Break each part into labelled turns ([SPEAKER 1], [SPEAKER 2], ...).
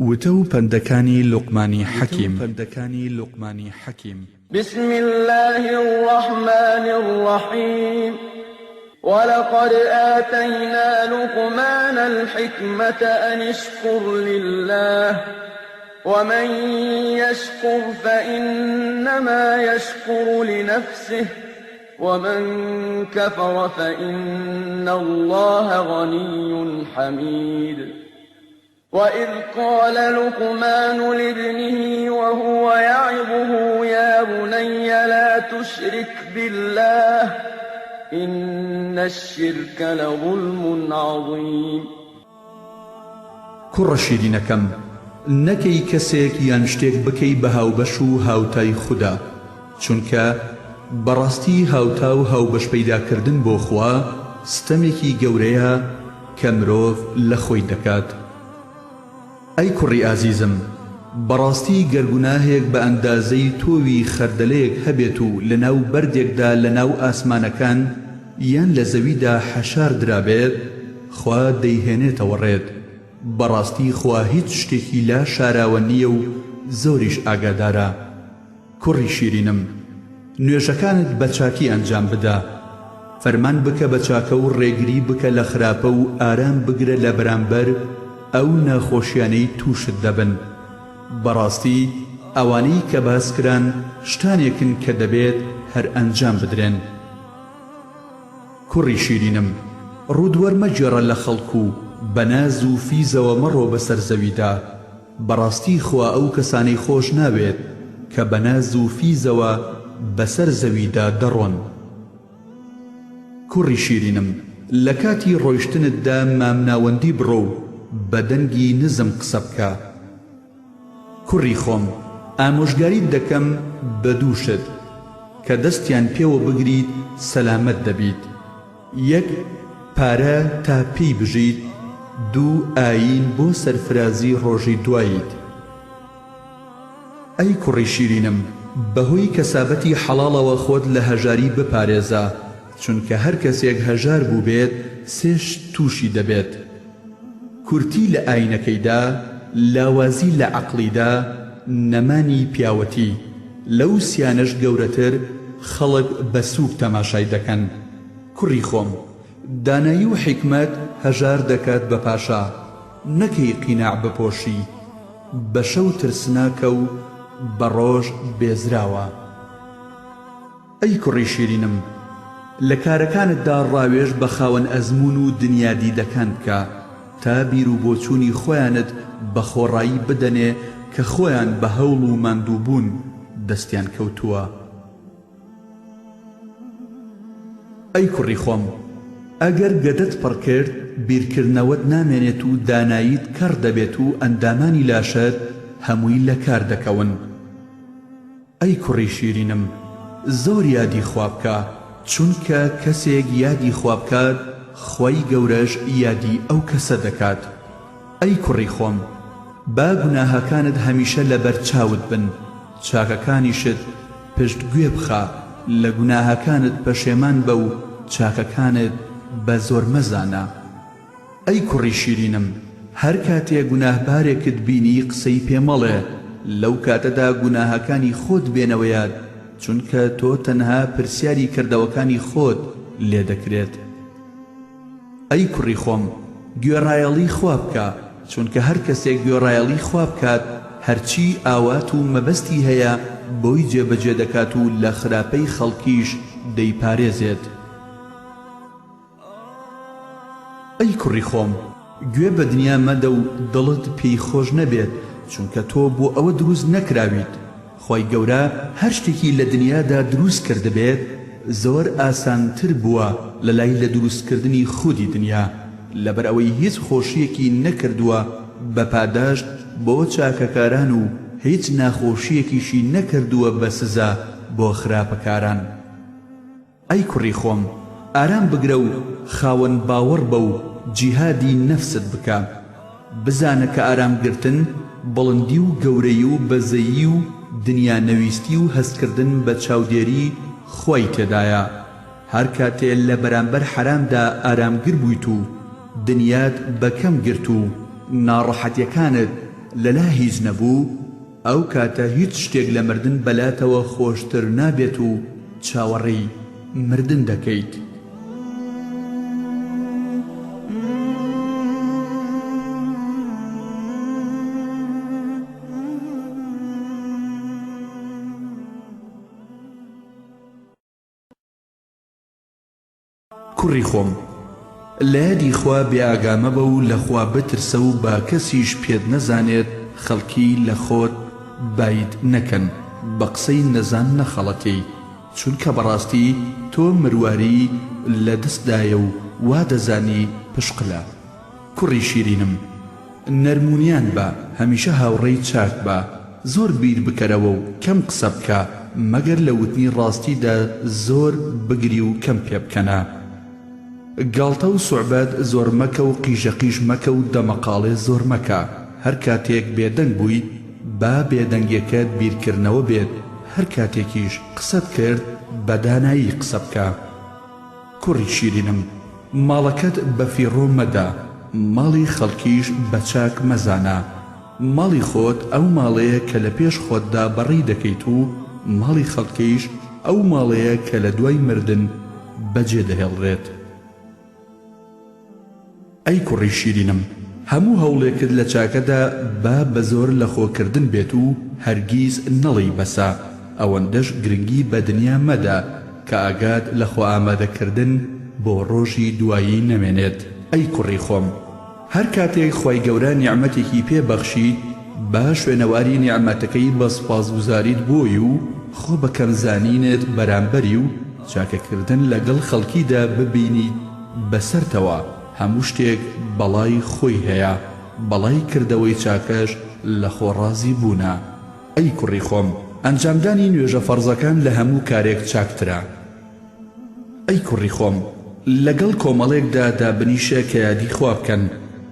[SPEAKER 1] وتو پندەکانی لوقمانی حەکیم.
[SPEAKER 2] بسم الله الرحمن الرحيم. ولقد آتينا لقمان الحكمة أن اشكر لله ومن يشكر فإنما يشكر لنفسه ومن كفر فإن الله غني حميد. وإذ قال لقمان لابنه وهو يعظه يا بني لا تشرك بالله إن الشرك لظلم عظيم.
[SPEAKER 1] کوڕە شیرینەکەم، نەکەی کەسێک یان شتێک بکەی بە هاوبەش و هاوتای خوددا، چونکە بەڕاستی هاوتا و هاوبەش پەیداکردن بۆ خوا ستەمێکی گەورەیە کە مرۆڤ لە خۆی دەکات. ئەی کوڕی ئازیزم، بەڕاستی گەرگوناهێک بە ئەندازەی تۆوی خەردەلەیەک هەبێت و لەناو بەردێکدا لەناو ئاسمانەکان یان لە زەویدا حەشار درابێت، خوا دەیهێنێتەوە ڕێت. بەڕاستی خوا هیچ شتێکی لا شاراوە نییە و زۆریش ئاگادارە. کوڕی شیرینم، نوێژەکانت بە چاکی ئەنجام بدە، فەرمان بکە بە چاکە و ڕێگری بکە لە خراپە و ئارام بگرە لە بەرامبەر ئەو ناخۆشیانەی تووشت دەبن. بەڕاستی ئەوانەی کە باسکران شتانێکن کە دەبێت هەر ئەنجام بدرێن. کوڕی شیرینم، ڕوودوەر مەجێڕە لە خەڵک و بەناز و فیزەوە مەڕۆ بەسەر زەویدا. بەڕاستی خوا ئەو کەسانەی خۆش ناوێت کە بەناز و فیزەوە بەسەر زەویدا دەڕۆن. کوڕی شیرینم، لە کاتی ڕۆیشتنتدا مامناوەندی بڕۆ و بە دەنگی نزم قسە بکە. کوڕی خۆم، ئامۆژگاریت دەکەم بە دوو شت کە دەستیان پێوە بگریت سەلامەت دەبیت. یەک، پارە تا پێی بژیت، دوو، ئاین بۆ سەرفرازی ڕۆژی دواییت. ئەی کوڕی شیرینم، بەهۆی کەسابەتی حەڵاڵەوە خۆت لە هەژاری بپارێزە، چونکە هەر کەسێک هەژار بوو بێت سێش تووشی دەبێت: کورتی لە ئاینەکەیدا، لاوازی لە عەقلیدا، نەمانی پیاوەتی. لەو سیانەش گەورەتر خەڵک بە سووک تەماشای دەکەن. کوڕی خۆم، دانایی و حیکمەت هەژار دەکات بە پاشا، نەکەی قیناع بپۆشی. بە شەو ترسناکە و بە ڕۆژ بێزراوە. ئەی کوڕی شیرینم، لە کارەکانتدا ڕاوێژ بە خاوەن ئەزمون و دنیادیدەکان بکە تا بیر و بۆچوونی خۆیانت بە خۆڕایی بدەنێ کە خۆیان بە هەوڵ و ماندووبوون دەستیان کەوتووە. ئەی کوڕی خۆم، ئەگەر گەدەت پڕ کرد بیرکردنەوەت نامێنێت و داناییت کەڕ دەبێت و ئەندامانی لاشت هەمووی لە کار دەکەون. ئەی کوڕی شیرینم، زۆر یادی خوا بکە، چونکە کەسێک یادی خوا بکات خۆی گەورەش یادی ئەو کەسە دەکات. ئەی کوڕی خۆم، با گوناهەکانت هەمیشە لەبەر چاوت بن، چاکەکانیشت پشتگوێ بخە. لە گوناهەکانت پەشێمان بە و چاکەکانت بە زۆر مەزانە. ئەی کوڕی شیرینم، هەر کاتێ گوناهبارێکت بینی قسەی پێمەڵێ، لەو کاتەدا گوناهەکانی خۆت بێنەوە یاد، چونکە تۆ تەنها پرسیاری کردەوەکانی خۆت لێ دەکرێت. ئەی کوڕی خۆم، گوێڕایەڵی خوا بکە، چونکە هەر کەسێک گوێڕایەڵی خوا بکات هەرچی ئاوات و مەبەستی هەیە بۆی جێبەجێ دەکات و لە خراپەی خەڵکیش دەیپارێزێت. ئەی کوڕی خۆم، گوێ بە دنیا مەدە و دڵت پێی خۆش نەبێت، چونکە تۆ بۆ ئەوە دروست نەکراویت. خۆی گەورە هەر شتێکی لە دنیادا دروست کردبێت زۆر ئاسانتر بووە لە لای لە دروستکردنی خودی دنیا، لەبەر ئەوەی هیچ خۆشیەکی نەکردووە بە پاداشت بۆ چاکەکاران و هیچ ناخۆشیەکیشی نەکردووە بە سزا بۆ خراپەکاران. ئەی کوڕی خۆم، ئارام بگرە و خاوەن باوەڕ بە و جیهادی نەفست بکە. بزانە کە ئارامگرتن بڵندی و گەورەی و بەزەیی و دنیا نەویستی و هەستکردن بە چاودێری خۆی تێدایە. هەر کاتێ لە بەرامبەر حرامدا ئارامگر بوویت و دنیات بەکەم گرت و ناڕەحەتیەکانت لەلا هیچ نەبوو ئەو کاتە هیچ شتێک لە مردن بەلاتەوە خۆشتر نابێت و چاوەڕێی مردن دەکەیت. کوڕی خۆم، لە یادی خوا بێئاگامە بە و لەخوا بترسە و با کەسیش پێت نەزانێت خەڵکی لە خۆت باید نەکەن، بە قسەی نەزان نەخەڵەتەی، چونکە بەڕاستی تۆ مرواری لە دەستدایە و وا دەزانی پشقلە. کوڕی شیرینم، نەرمونیان بە، هەمیشە هاوڕێی چاک بە، زۆر بیر بکەرەوە و کەم قسە بکە، مەگەر لە وتنی ڕاستیدا زۆر بگری و کەم پێ بکەنە. گاڵتە و سوعبەت زۆر مەکە و قیژەقیژ مەکە و دەمەقاڵێ زۆر مەکە. هەر کاتێک بێدەنگ بوویت با بێدەنگیەکەت بیرکردنەوە بێت، هەر کاتێکیش قسەت کرد بە دانایی قسە بکە. کوڕی شیرینم، ماڵەکەت بە فیڕۆ مەدە، ماڵی خەڵکیش بە چاک مەزانە. ماڵی خۆت ئەو ماڵەیە کە لە پێش خۆتدا بەڕێی دەکەیت و ماڵی خەڵکیش ئەو ماڵەیە کە لە دوای مردن بەجێ دەهێڵڕێت. ئەی کوڕی شیرینم، هەموو هەوڵێکت لە چاکەدا با بە زۆر لە خۆکردن بێت و هەرگیز نەڵی بەسە، ئەوەندەش گرنگی بە دنیا مەدە کە ئاگات لە خۆ ئامادەکردن بۆ ڕۆژی دوایی نەمێنێت. ئەی کوڕی خۆم، هەر کاتێک خۆی گەورە نیعمەتێکی پێبەخشیت با شوێنەواری نیعمەتەکەی بە سوپاسگوزاریت بۆی و خۆ بە کەمزانینت بەرامبەری و چاکەکردن لەگەڵ خەڵکیدا ببینیت بەسەرتەوە. هەموو شتێک بەڵای خۆی هەیە، بەڵای کردەوەی چاکەش لە خۆڕازی بوونە. ئەی کوڕی خۆم، ئەنجامدانی نوێژە فەرزەکان لە هەموو کارێک چاکترە. ئەی کوڕی خۆم، لەگەڵ کۆمەڵێکدا دابنیشە کە یادی خوا بکەن،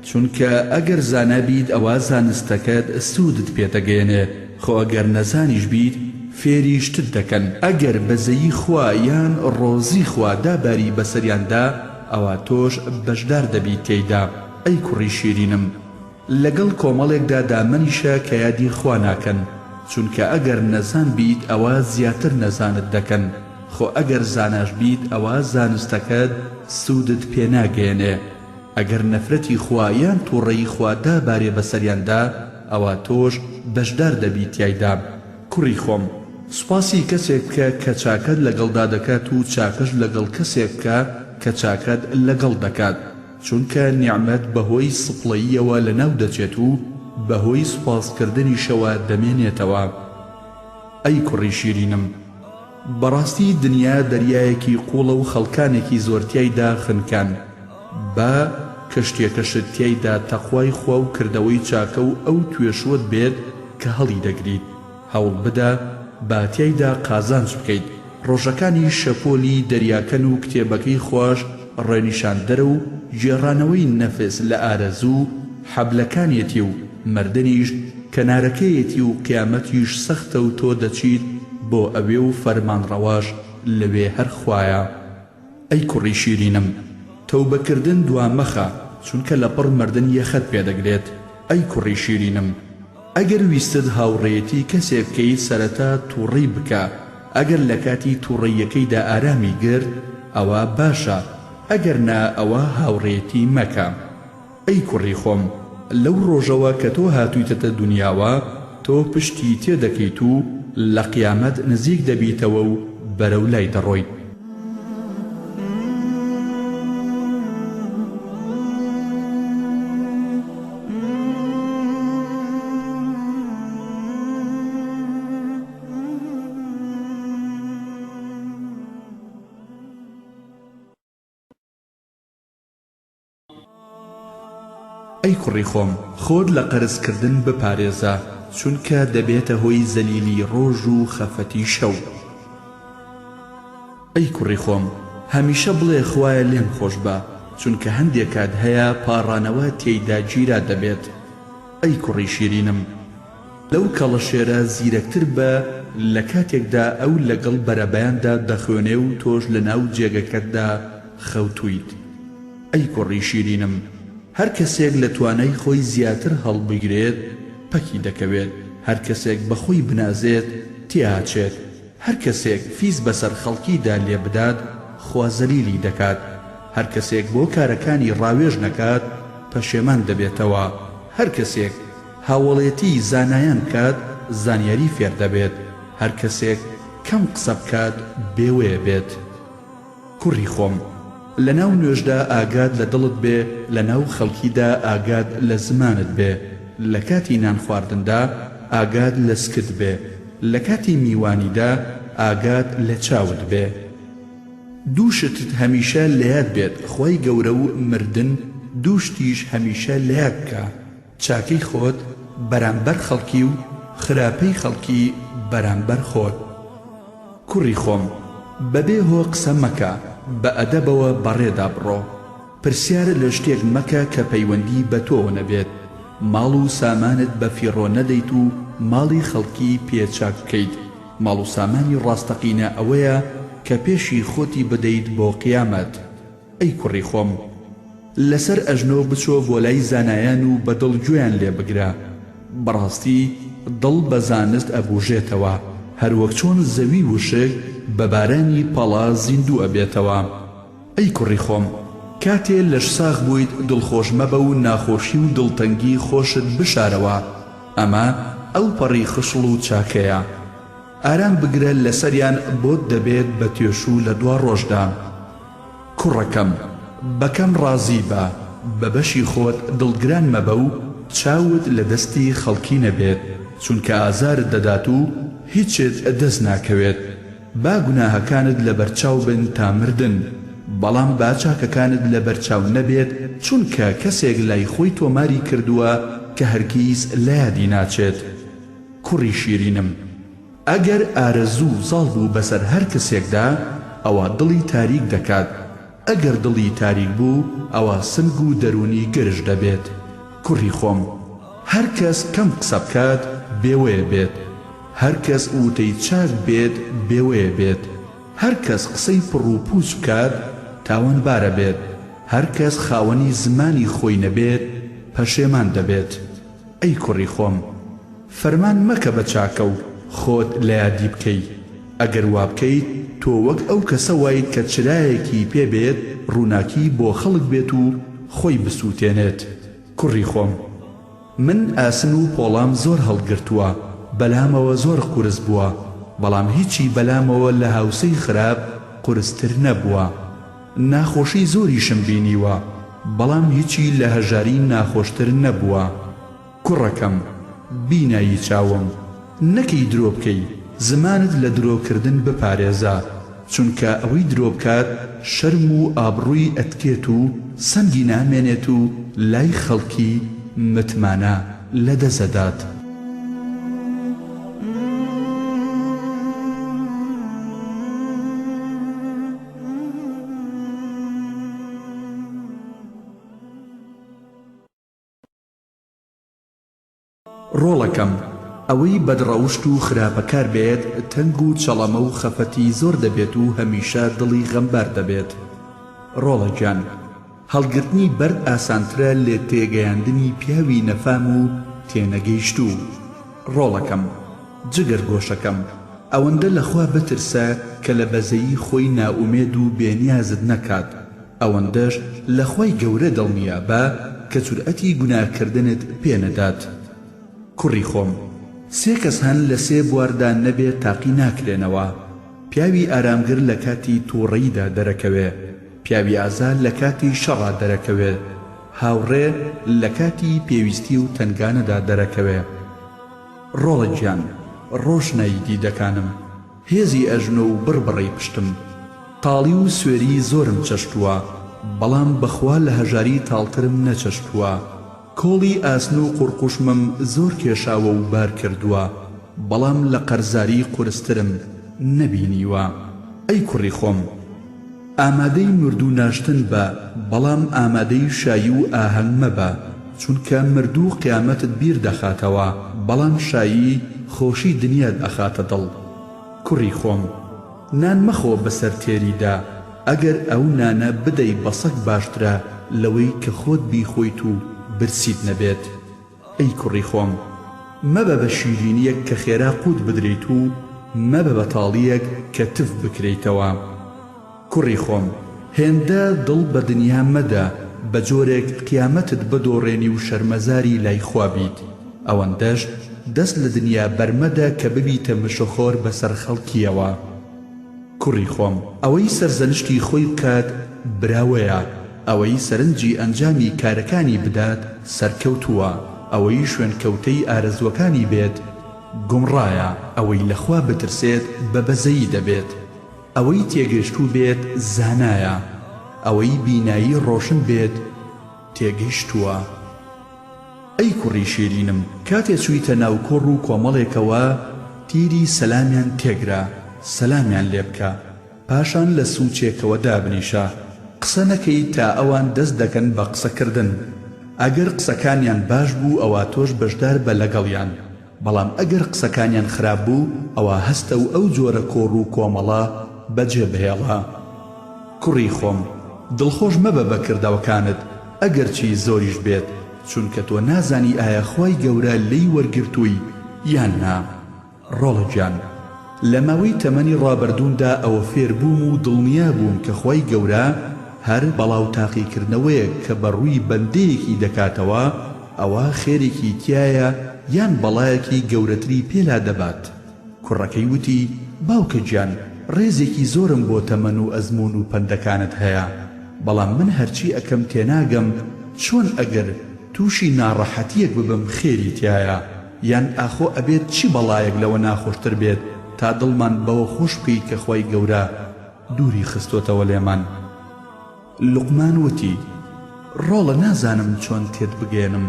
[SPEAKER 1] چونکە ئەگەر زانابیت ئەوە زانستەکەت سوودت پێدەگەێنێ، خۆ ئەگەر نەزانیش بیت فێری شتت دەکەن. ئەگەر بەزەیی خوا یان ڕۆزی خوا داباری بەسەریاندا ئەوە تۆش بەشدار دەبیت تێیدا. ئەی کوڕی شیرینم، لەگەڵ کۆمەڵێکدا دامەنیشە کە یادی خوا ناکەن، چونکە ئەگەر نەزان بیت ئەوە زیاتر نەزانت دەکەن، خۆ ئەگەر زاناش بیت ئەوە زانستەکەت سوودت پێ ناگەێنێ. ئەگەر نەفرەتی خوا یان تووڕەی خوا دابارێ بەسەریاندا ئەوە تۆش بەشدار دەبیت تیایدا. کوڕی خۆم، سوپاسی کەسێک بکە کە چاکەت لەگەڵدا دەکات و چاکەش لەگەڵ کەسێک بکە کە چاکەت لەگەڵ دەکات، چونکە نیعمەت بەهۆی سپڵەییەوە لەناو دەچێت و بەهۆی سوپاسکردنیشەوە دەمێنێتەوە. ئەی کوڕی شیرینم، بەڕاستی دنیا دەریایەکی قوڵە و خەڵکانێکی زۆرتیایدا خنکان، با کەشتێکەشت تیایدا تەقوای خوا و کردەوەی چاکە و ئەو توێشوت بێت کە هەڵی دەگریت. هەوڵ بدە با تیایدا قازانج بکەیت. ڕۆژەکانی شەپۆلی دەریاکەن و کتێبەکەی خۆش ڕێنیشاندەرە و گێڕانەوەی نەفس لە ئارەزوو حەبلەکانیەتی و مردنیش کەنارەکەیەتی و قیامەتیش سەختە و تۆ دەچیت بۆ ئەوێ و فەرمانڕەواش لەوێ هەر خوایە. ئەی کوڕی شیرینم، تەوبەکردن دوامەخە، چونکە لە پڕ مردن یەخەت پێدەگرێت. ئەی کوڕی شیرینم، ئەگەر ویستت هاوڕێیەتی کەسێک بکەیت سەرەتا تووڕی بکە، ئەگەر لە کاتی تووڕەیەکەیدا ئارامی گرت ئەوە باشە، ئەگەر نا ئەوە هاوڕێیەتی مەکە. ئەی کوڕی خۆم، لەو ڕۆژەوە کە تۆ هاتوویتەتە دنیاوە تۆ پشتی تێدەکەیت و لە قیامەت نزیک دەبیتەوە و بەرەو لای دەڕۆیت. ئەی کوڕی خۆم، خۆت لە قەرزکردن بپارێزە، چونکە دەبێتە هۆی زەلیلی ڕۆژ و خەفەتی شەو. ئەی کوڕی خۆم، هەمیشە بڵێ خوایە لێم خۆش بە، چونکە هەندێک کات هەیە پاڕانەوە تێیدا گیرا دەبێت. ئەی کوڕی شیرینم، لەو کەڵەشێرە زیرەکتر بە لە کاتێکدا ئەو لەگەڵ بەرەبەیاندا دەخوێنێ و تۆش لە ناو جێگەکەتدا خەوتویت. ئەی کوڕی شیرینم، هەر کەسێک لە توانای خۆی زیاتر هەڵبگرێت پەکی دەکەوێت هەر کەسێک بەخۆی بنازێت تیاچێت هەر کەسێک فیس بەسەر خەڵکیدا لێ بدات خوا زەلیلی دەکات هەر کەسێک بۆ کارەکانی ڕاوێژ نەکات پەشێمان دەبێتەوە هەر کەسێک هاوڵێتی زانایان کات زانیاری فێر دەبێت هەر کەسێک کەم قسە بکات بێوێ بێت کوڕی خۆم لەناو نوێژدا ئاگاد لە دڵت بێ لەناو خەڵکیدا ئاگاد لە زمانت بێ لە کاتی نان خواردندا ئاگاد لە سکت بێ لە کاتی میوانیدا ئاگاد لە چاوت بێ دووشتت هەمیشە لەیاد بێت خۆی گەورە و مردن دووشتیش هەمیشە لەیاد بکە چاکەی خۆت بەرامبەر خەڵکی و خراپەی خەڵکی بەرامبەر خۆت کوڕی خۆم بەبێ هۆ قسە مەکە بە ئەدەبەوە بەڕێدا بڕۆ پرسیار لە شتێک مەکە کە پەیوەندی بە تۆ نەبێت ماڵ و سامانت بە فیڕۆ نەدەیت و ماڵی خەڵکی پێچاک بکەیت ماڵ و سامانی ڕاستەقینە ئەوەیە کە پێشی خۆتی بدەیت بۆ قیامەت ئەی کوڕی خۆم لەسەر ئەژنۆ بچۆ بۆ لای زانایان و بەدڵ گوێیان لێ بگرە بەڕاستی دڵ بە زانست ئەبوژێتەوە هەروەک چۆن زەوی وشک بە بارانی پەڵا زیندوو ئەبێتەوە ئەی کوڕی خۆم کاتێ لەش ساغ بوویت دڵخۆش مەبە و ناخۆشی و دڵتەنگی خۆشت بشارەوە ئەمە ئەو پەڕی خشڵ و چاکەیە ئارام بگرە لەسەریان بۆت دەبێت بە توێشوو لە دوا ڕۆژدا کوڕەکەم بەکەم ڕازی بە بە بەشی خۆت دڵگران مەبە و چاوت لە دەستی خەڵکی نەبێت چونکە ئازارت دەدات و هیچت دەست ناکەوێت با گوناهەکانت لە بەرچاو بن تا مردن بەڵام با چاکەکانت لە بەرچاو نەبێت چونکە کەسێک لای خۆی تۆماری کردووە کە هەرگیز لە یادی ناچێت کوڕی شیرینم ئەگەر ئارەزوو زاڵ بوو بەسەر هەر کەسێکدا ئەوە دڵی تاریک دەکات ئەگەر دڵی تاریک بوو ئەوە سنگ و دەرونی گرژ دەبێت کوڕی خۆم هەر کەس کەم قسە بکات بێوەیە بێت هەر کەس وتەی چاک بێت بێوەیە بێت هەر کەس قسەی پڕ و پوچ بکات تاوانبارە بێت هەر کەس خاوەنی زمانی خۆی نەبێت پەشێمان دەبێت ئەی کوڕی خۆم فەرمان مەکە بە چاکە و خۆت لە یادی بکەیت ئەگەر وا بکەیت تۆ وەک ئەو کەسە وایت کە چرایەکی پێبێت ڕووناکی بۆ خەڵک بێت و خۆی بسووتێنێت کوڕی خۆم من ئاسن و پۆڵام زۆر هەڵگرتووە بەلامەوە زۆر قورس بووە بەڵام هیچی بەلامەوە لە هاوسەی خراپ قورستر نەبووە ناخۆشی زۆریشم بینیوە بەڵام هیچی لە هەژاری ناخۆشتر نەبووە کوڕەکەم بینایی چاوم نەکەی درۆ بکەی زمانت لە درۆکردن بپارێزە چونکە ئەوەی درۆ بکات شەرم و ئابڕووی ئەتکێت و سەنگی نامێنێت و لای خەڵکی متمانە لەدەزەدات ڕۆڵەکەم ئەوەی بەدڕەوشت و خراپەکار بێت تەنگ و چەڵەمە و خەفەتی زۆر دەبێت و هەمیشە دڵی غەمبار دەبێت ڕۆڵەگیان هەڵگرتنی بەرد ئاسانترە لێ تێگەیاندنی پیاوی نەفام و تێنەگەیشتوو ڕۆڵەکەم جگەر گۆشەکەم ئەوەندە لەخوا بترسە کە لە بەزەیی خۆی ناومێد و بێنیازت نەکات ئەوەندەش لەخوای گەورە دڵنیا بە کە جورئەتی گوناهکردنت پێنەدات کوڕی خۆم سێ کەس هەن لە سێ بواردا نەبێت تاقی ناکرێنەوە پیاوی ئارامگر لە کاتی تووڕەییدا دەرەکەوێ پیاوی ئازار لە کاتی شەڕا دەرەکەوێ هاوڕێ لە کاتی پێویستی و تەنگانەدا دەرەکەوێ ڕۆڵە گیان ڕۆژنایی دیدەکانم هێزی ئەژنۆ و بڕبڕی پشتم تاڵی و سوێری زۆرم چەشتووە بەڵام بەخوا لە هەژاری تاڵترم نەچەشتووە کۆڵی ئاسن و قورقوشمم زۆر کێشاوە و بار کردووە بەڵام لە قەرزاری قورسترم نەبینیوە ئەی کوڕی خۆم ئامادەی مردوو ناشتن بە بەڵام ئامادەی شایی و ئاهەنگ مەبە چونکە مردوو قیامەتت بیر دەخاتەوە بەڵام شایی خۆشی دنیات ئەخاتە دڵ کوڕی خۆم نان مەخۆ بەسەر تێریدا ئەگەر ئەو نانە بدەی بەسەک باشترە لەوەی کە خۆت بیخۆیت و برسیت نەبێت ئەی کوڕی خۆم مەبە بە شیرینیەک کە خێرا قوت بدرێت و مەبە بە تاڵیەک کە تف بکرێیتەوە. کوڕی خۆم، هێندە دڵ بە دنیا مەدە بە جۆرێک قیامەتت بدۆڕێنی و شەرمەزاری لای خوا بیت. ئەوەندەش دەست لە دنیا بەرمەدە کە ببیتە مشۆخۆر بەسەر خەڵکیەوە. کوڕی خۆم، ئەوەی سەرزەنشتی خۆی بکات براوەیە، ئەوەی سەرنجی ئەنجامی کارەکانی بدات سەرکەوتووە، ئەوەی شوێنکەوتەی ئارەزوەکانی بێت گومڕایە، ئەوەی لەخوا بترسێت بە بەزەیی دەبێت، ئەوەی تێگەشتوو بێت زانایە، ئەوەی بینایی ڕۆشن بێت تێگەیشتووە. ئەی کوڕی شیرینم، کاتێ چوویتە ناو کۆڕ و کۆمەڵێکەوە تیری سەلامیان تێگرا، سەلامیان لێ بکە، پاشان لە سوچێکەوە دابنیشە، قسە نەکەی تا ئەوان دەست دەکەن بە قسەکردن. ئەگەر قسەکانیان باش بوو ئەوە تۆش بەشدار بە لەگەڵیان، بەڵام ئەگەر قسەکانیان خراپ بوو ئەوە هەستە و ئەو جۆرە کۆڕ و کۆمەڵە بەجێبهێڵە. کوڕی خۆم، دڵخۆش مەبە بە کردەوەکانت ئەگەر چی زۆریش بێت، چونکە تۆ نازانی ئایا خوای گەورە لی وەرگرتووی یان نا. ڕۆڵەجان، لە ماوەی تەمەنی ڕابردووندا ئەوە فێر بووم و دڵنیا بووم کە خوای گەورە هەر بەڵاو تاقیکردنەوەیە کە بەڕووی بەندەیەکی دەکاتەوە ئەوە خێرێکی تایە یان بەڵایەکی گەورەتری پێلا دەبات. کوڕەکەی وتی، باوکە گیان، ڕێزێکی زۆرم بۆ تەمەن و ئەزمون و پەندەکانت هەیە، بەڵام من هەرچی ئەکەم تێناگەم چۆن ئەگەر تووشی ناڕەحەتیەک ببم خێری تایە، یان ئاخۆ ئەبێت چی بەڵایەک لەوە ناخۆشتر بێت تا دڵمان بەوە خۆش بکەی کە خوای گەورە دووری خستۆتەوە لێمان. لوقمان وتی، ڕۆڵە نازانم چۆن تێت بگێنم،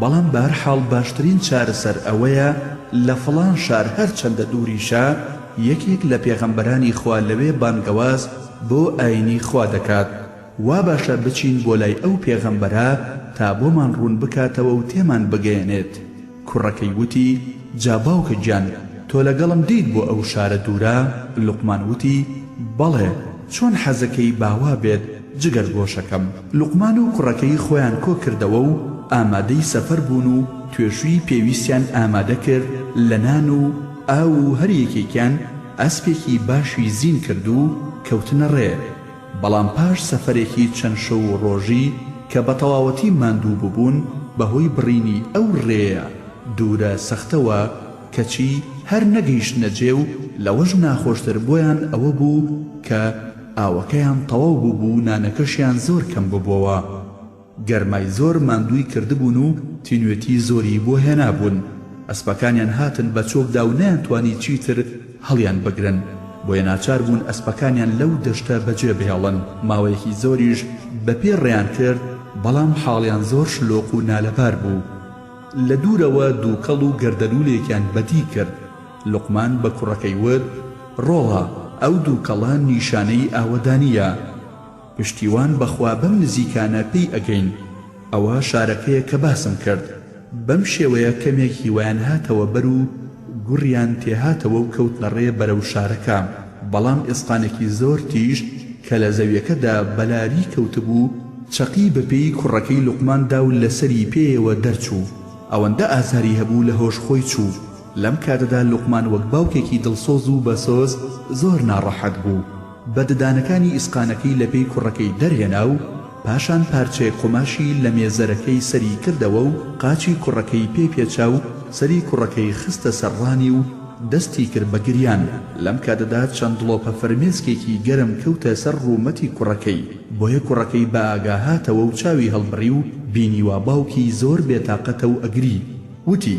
[SPEAKER 1] بەڵام بەهەرحاڵ باشترین چارەسەر ئەوەیە لە فڵان شار هەر چەندە دووریشە یەکێک لە پێغەمبەرانی خوا لەوێ بانگەواز بۆ ئاینی خوا دەکات، وا باشە بچین بۆ لای ئەو پێغەمبەرە تا بۆمان ڕوون بکاتەوە و تێمان بگەێنێت. کوڕەکەی وتی، جا باوکە گیان، تۆ لەگەڵم دیت بۆ ئەو شارە دوورە؟ لوقمان وتی، بەڵێ، چۆن حەزەکەی باوا بێت جگەر گۆشەکەم. لوقمان و کوڕەکەی خۆیان کۆ کردەوە و ئامادەی سەفەر بوون و توێژووی پێویستیان ئامادە کرد لە نان و ئاو و هەریەکێکیان ئەسپێکی باشی زین کرد و کەوتنە ڕێ. بەڵام پاش سەفەرێکی چەند شەو و ڕۆژی کە بە تەواوەتی ماندوو ببوون بەهۆی بڕینی ئەو ڕێیە دوورە سەختەوە کەچی هەر نەگەیشتنە جێ و لەوەش ناخۆشتر بۆیان ئەوە بوو کە ئاوەکەیان تەواو بوو نانەکەشیان زۆر کەم ببووەوە. گەرمای زۆر ماندووی کردبوون و تینوێتی زۆری بۆ هێنابوون. ئەسپەکانیان هاتن بە چۆکدا و نەیانتوانی چیتر هەڵیان بگرن، بۆیە ناچار بوون ئەسپەکانیان لەو دەشتە بەجێ بهێڵن. ماوەیەکی زۆریش بەپێ ڕێیان کرد، بەڵام حاڵیان زۆر شلۆق و نالەبار بوو. لە دوورەوە دووکەڵ و گەردەلوولێکیان بەدی کرد. لوقمان بە کوڕەکەی وت، ڕۆڵە، ئەو دووکەڵە نیشانەی ئاوەدانیە، پشتیوان بەخوا بەم نزیکانە پێی ئەگەین. ئەوە شارەکەیە کە باسم کرد. بەم شێوەیە کەمێک هیوایان هاتەوە بەر و گوڕیان تێهاتەوە و کەوت لە ڕێ بەرەو شارەکە. بەڵام ئێسقانێکی زۆر تیژ کە لە زەویەکەدا بەلاری کەوتبوو چەقی بەپێی کوڕەکەی لوقماندا و لەسەری پێیەوە دەرچوو. ئەوەندە ئازاری هەبوو لە هۆش خۆی چوو. لەم کاتەدا لوقمان وەک باوکێکی دڵسۆز و بەسۆز زۆر ناڕەحەت بوو. بەددانەکانی ئیسقانەکەی لە پێی کوڕەکەی دەرهێنا و پاشان پارچەیەک قوماشی لە مێزەرەکەی سەری کردەوە و قاچی کوڕەکەی پێچاو، سەری کوڕەکەی خستە سەرڕانی و دەستی کرد بە گریان. لەم کاتەدا چەند دڵۆپە فەرمێسکێکی گەرم کەوتە سەر ڕوومەتی کوڕەکەی، بۆیە کوڕەکەی بە ئاگاهاتەوە و چاوی هەڵبڕی و بینیوە باوکی زۆر بێتاقەتە و ئەگری. وتی،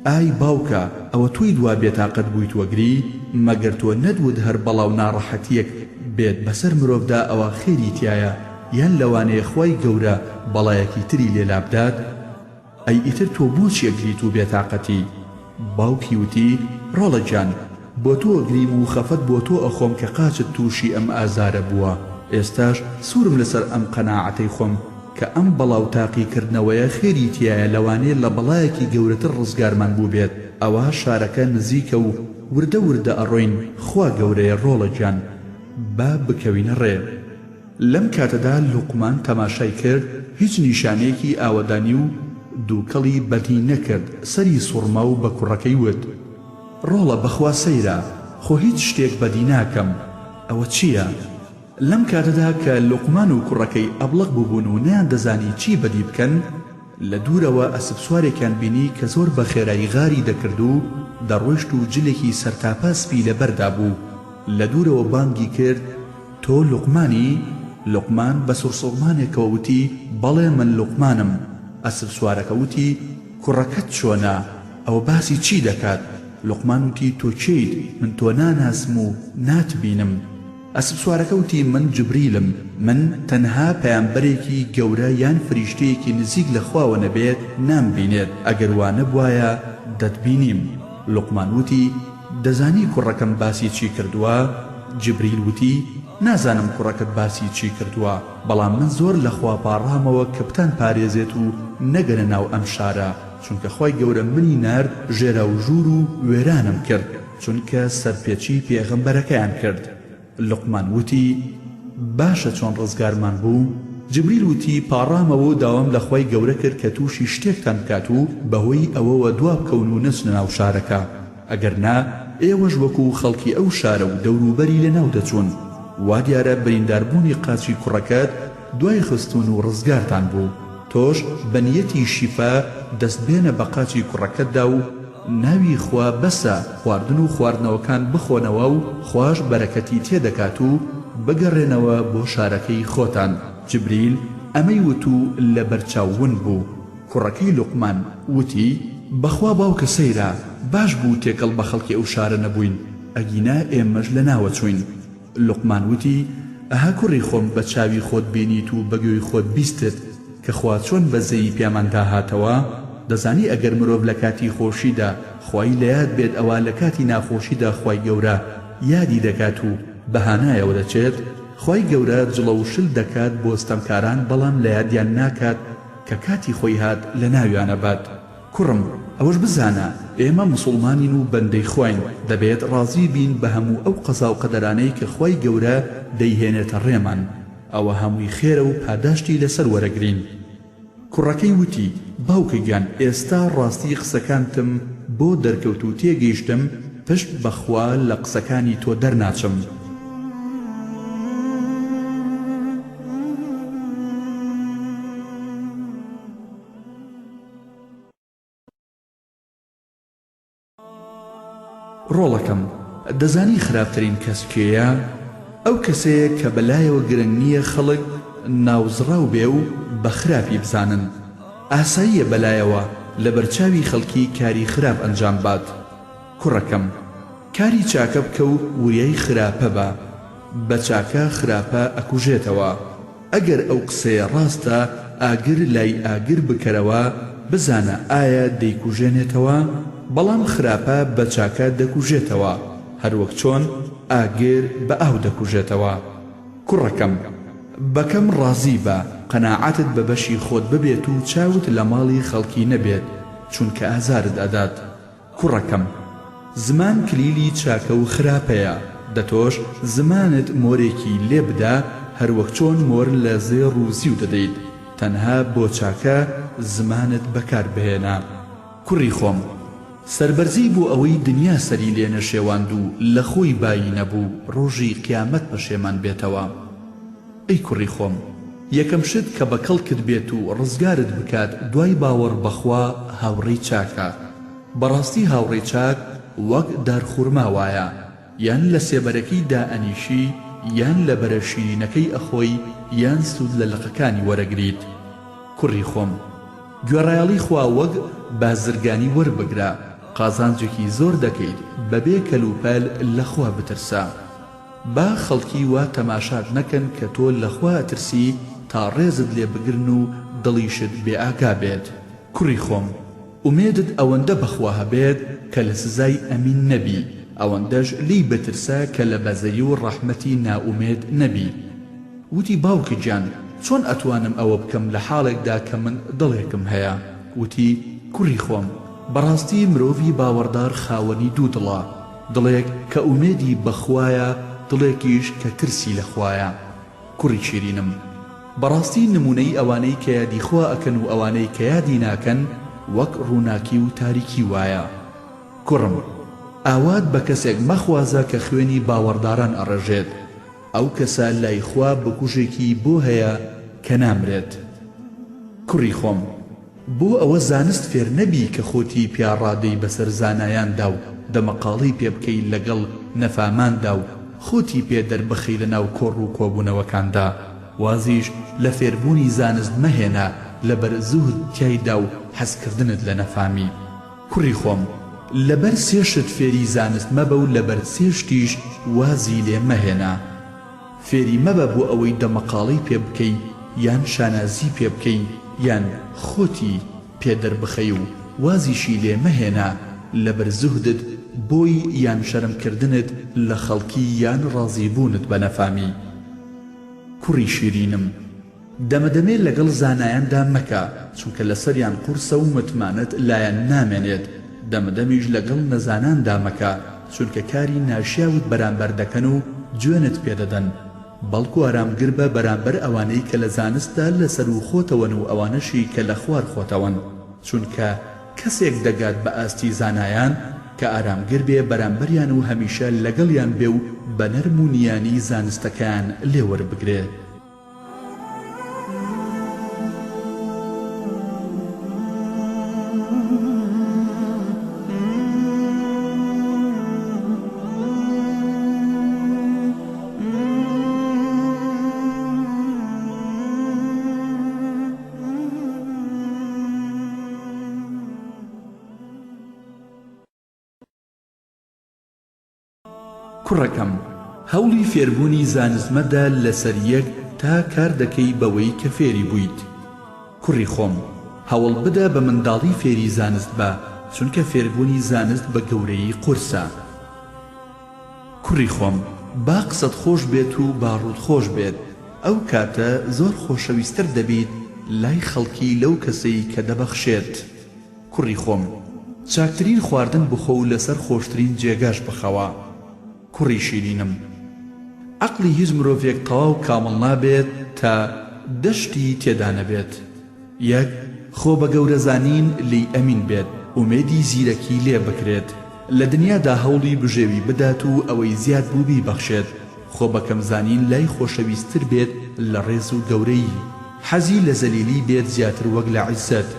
[SPEAKER 1] ئای باوکە، ئەوە توی دوا بێتاقەت بوویت وەگری؟ مەگەر تۆ نەدوت هەر بەڵاو ناڕەحەتیەک بێت بەسەر مرۆڤدا ئەوە خێری تایە، یان لەوانەیە خوای گەورە بەڵایەکی تری لێلا بدات؟ ئەی ئیتر تۆ بۆچی ئەگریت و بێتاقەتی؟ باوکی وتی، ڕۆڵە گیان، بۆ تۆ ئەگریم و خەفەت بۆ تۆ ئەخۆم کە قاچت تووشی ئەم ئازارە بووە. ئێستاش سوورم لەسەر ئەم قەناعەتەی خۆم کە ئەم بەڵاو تاقیکردنەوەیە خێری تایە، لەوانەیە لە بەڵایەکی گەورەتر ڕزگارمان بوو بێت. ئەوە شارەکە نزیکە و وردە وردە ئەڕۆین، خوا گەورەیە. ڕۆڵە گیان، با بکەوینە ڕێ. لەم کاتەدا لوقمان تەماشای کرد هیچ نیشانەیەکی ئاوەدانی و دووکەڵی بەدی نەکرد سەری سوڕمە و بە کوڕەکەی وت ڕۆڵە بەخوا سەیرە خۆ هیچ شتێک بەدی ناکەم ئەوە چییە؟ لەم کاتەدا کە لوقمان و کوڕەکەی ئەبلەق بووبوون و نەیان دەزانی چی بەدی بکەن لە دوورەوە ئەسپ سوارێکیان بینی کە زۆر بە خێرایی غاری دەکرد و دەڕۆیشت و جلێکی سەرتاپە سپی لەبەردا بوو لە دوورەوە بانگی کرد تۆ لوقمانی؟ لوقمان بە سوورسوڵمانێکەوە وتی بەڵێ من لوقمانم. ئەسپ سوارەکە وتی کوڕەکەت چۆنە؟ ئەوە باسی چی دەکات؟ لوقمان وتی تۆ چیت؟ من تۆ ناناسم و ناتبینم. ئەسپ سوارەکە وتی من جبریلم، من تەنها پەیامبەرێکی گەورە یان فریشتەیەکی نزیک لە خواوە نەبێت نامبینێت، ئەگەر وانە بوایە دەتبینیم. لوقمان وتی دەزانی کوڕەکەم باسی چی کردووە؟ جبریل وتی نازانم کوڕەکەت باسی چی کردووە، بەڵام من زۆر لە خوا پاڕامەوە کە بتان پارێزێت و نەگەنە ناو ئەم شارە، چونکە خوای گەورە منی نارد ژێرە و ژوور و وێرانم کرد، چونکە سەرپێچی پێغەمبەرەکەیان کرد. لوقمان وتی باشە چۆن ڕزگارمان بوو؟ جبریل وتی پاڕامەوە و داوام لە خوای گەورە کرد کە تووشی شتێکتان بکات و بەهۆی ئەوەوە دوا بکەون و نەچنە ناو شارەکە، ئەگەر نا ئێوەش وەکو خەڵکی ئەو شارە و دەوروبەری لەناو دەچوون. وا دیارە برینداربوونی قاچی کوڕەکەت دوای خستون و ڕزگارتان بوو، تۆش بە نیەتی شیفا دەست بێنە بە قاچی کوڕەکەتدا و ناوی خوا بەسە خواردن و خواردنەوەکان بخۆنەوە و خوش بەرەکەتی تێدەکات و بگەڕێنەوە بۆ شارەکەی خۆتان. جبریل ئەمەی وت و لە بەرچاوون بوو. کوڕەکەی لوقمان وتی بەخوا باوکە سەیرە، باش بوو تێکەڵ بە خەڵکی ئەو شارە نەبووین، ئەگینا ئێمەش لە ناوە چوین. لوقمان وتی ئەها کوڕی خۆم بە چاوی خۆت بینیت و بەگوێی خۆت بیستت کە خوا چۆن بەزەیی پێماندا هاتەوە؟ دەزانی ئەگەر مرۆڤ لە کاتی خۆشیدا خوای لەیاد بێت ئەوە لە کاتی ناخۆشیدا خوای گەورە یادی دەکات و بەهانایەوە دەچێت. خوای گەورە جڵە و شل دەکات بۆ ستەمکاران، بەڵام لە یادیان ناکات کە کاتی خۆی هات لە ناویانە بات. کوڕم ئەوەش بزانە ئێمە مسڵمانین و بەندەی خواین، دەبێت ڕازی بین بە هەموو ئەو قەزا و قەدەرانەی کە خوای گەورە دەیهێنێتە ڕێمان، ئەوە هەمووی خێرە و پاداشتی لەسەر وەرەگرین. کوڕەکەی وتی باوکە گیان ئێستا ڕاستی قسەکانتم بۆ دەرکەوت و تێگەیشتم، پشت بەخوا لە قسەکانی تۆ دەرناچم. ڕۆڵەکەم دەزانی خراپترین کەس کێیە؟ ئەو کەسەیە کە بەلایەوە گرنگ نییە خەڵک ناوزڕاو بێ و بە خراپی بزانن. ئاساییە بەلایەوە لە بەرچاوی خەڵکی کاری خراپ ئەنجام بات. کوڕەکەم کاری چاکە بکە و وریای خراپە بە، بە چاکە خراپە ئەکوژێتەوە. ئەگەر ئەو قسەیە ڕاستە ئاگر لای ئاگر بکەرەوە بزانە ئایا دەیکوژێنێتەوە، بەڵام خراپە بە چاکە دەکوژێتەوە، هەروەک چۆن ئاگر بە ئاو دەکوژێتەوە. کوڕەکەم بەکەم ڕازی بە، قەناعەتت بە بەشی خۆت ببێت و چاوت لە ماڵی خەڵکی نەبێت، چونکە ئازارت ئەدات. کوڕەکەم زمان کلیلی چاکە و خراپەیە، دەتۆش زمانت مۆرێکی لێ بدە هەروەک چۆن مۆر لە زێڕ و زیو دەدەیت، تەنها بۆ چاکە زمانت بەکار بهێنە. کوڕی خۆم سەربەرزی بۆ ئەوەی دنیا سەری لێ نەشێواند و لە خۆی بایی نەبوو ڕۆژی قیامەت پەشێمان بێتەوە. ئەی کوڕی خۆم یەکەم شت کە بەکەڵکت بێت و ڕزگارت بکات دوای باوەڕ بەخوا هاوڕێی چاکە. بەڕاستی هاوڕێی چاک وەک دارخورما وایە، یان لە سێبەرەکەی دائەنیشی یان لە بەرە شیرینەکەی ئەخۆی یان سوود لە لقەکانی وەرەگریت. کوڕی خۆم گوێڕایەڵی خوا وەک بازرگانی وەربگرە، قازانجێکی زۆر دەکەیت بەبێ کەلوپەل لە خوا بترسە. با خەڵکی وا تەماشات نەکەن کە تۆ لە خوا ئەترسی تا ڕێزت لێ بگرن و دڵیشت بێ ئاگا بێت. کوڕی خۆم ئومێدت ئەوەندە بەخوا هەبێت کە لە سزای ئەمین نەبی، ئەوەندەش لی بترسە کە لە بەزەیی و ڕەحمەتی ناومێد نەبی. وتی باوکی گیان چۆن ئەتوانم ئەوە بکەم لە حاڵێکدا کە من دڵێکم هەیە؟ وتی کوڕی خۆم بەڕاستی مرۆڤی باوەڕدار خاوەنی دوو دڵە، دڵێک کە ئومێدی بەخوایە، دڵێکیش کە ترسی لە خوایە. کوڕی شیرینم بەڕاستی نمونەی ئەوانەی کە یادی خوا ئەکەن و ئەوانەی کە یادی ناکەن وەک ڕووناکی و تاریکی وایە. کوڕم، ئاوات بە کەسێک مەخوازە کە خوێنی باوەڕداران ئەڕێژێت، ئەو کەسە لای خوا بکوژێکی بۆ هەیە کە نامرێت. کوڕی خۆم، بۆ ئەوە زانست فێر نەبی کە خۆتی پیاڕادەی بەسەر زانایاندا و دەمەقاڵی پێ بکەی لەگەڵ نەفاماندا و خۆتی پێ دەربخەی لە ناو کۆڕ و کۆبوونەوەکاندا. وازیش لە فێربوونی زانست مەهێنا لەبەر زوهد تیایدا و حەزکردنت لە نەفامی. کوڕی خۆم، لەبەر سێشت فێری زانست مەبە و لەبەر سێشتیش وازی لێ مەهێنا. فێری مەبە بۆ ئەوەی دەمەقاڵی پێ بکەی یان شانازی پێ بکەی یان خۆتی پێدەربخەی و وازیشی لێ مەهێنا لەبەر زوهدت بۆی یان شەرمکردنت لە خەڵکی یان ڕازیبوونت بە نەفامی. کوڕی شیرینم، دەمەدەمێ لەگەڵ زانایاندا مەکە، چونکە لەسەریان قورسە و متمانەت لایەن نامێنێت. دەمەدەمیش لەگەڵ نەزاناندا مەکە، چونکە کاری ناشیاوت بەرامبەر دەکەن و گوێنت پێدەدەن. بەڵکو ئارامگر بە بەرامبەر ئەوانەی کە لە زانستدا لەسەر و خۆتەوەن و ئەوانەشی کە لە خوار خۆتەوەن، چونکە کەسێک دەگات بە ئاستی زانایان کە ئارامگر بێ بەرامبەریان و هەمیشە لەگەڵیان بێ و بە نەرمونیانی زانستەکان لێوەربگرێ. کوڕەکەم، هەوڵی فێربوونی زانستمەدا لەسەر یەک تا کار دەکەی بەوەی کە فێری بوویت. کوڕی خۆم، هەوڵ بدە بە منداڵی فێری زانست بە، چونکە فێربوونی زانست بە گەورەی قورسە. کوڕی خۆم، با قسەت خۆش بێت و باڕوود خۆش بێت، ئەو کاتە زۆر خۆشەویستتر دەبیت لای خەڵکی لەو کەسەی کە دەبەخشێت. کوڕی خۆم، چاکترین خواردن بخۆ و لەسەر خۆشترین جێگاش بخەوە. کوڕی شیرینم، عەقڵی هیچ مرۆڤێک تەواو کامڵ نابێت تا دەشتی تێدا نەبێت. یەک، خۆ بە گەورەزانین لی ئەمین بێت، ئومێدی زیرەکی لێ بکرێت، لە دنیادا هەوڵی بژێوی بدات و ئەوەی زیاد بوو بیبەخشێت، خۆ بە کەمزانین لای خۆشەویستتر بێت لە ڕێز و گەورەی، حەزی لە زەلیلی بێت زیاتر وەک لە عیزەت،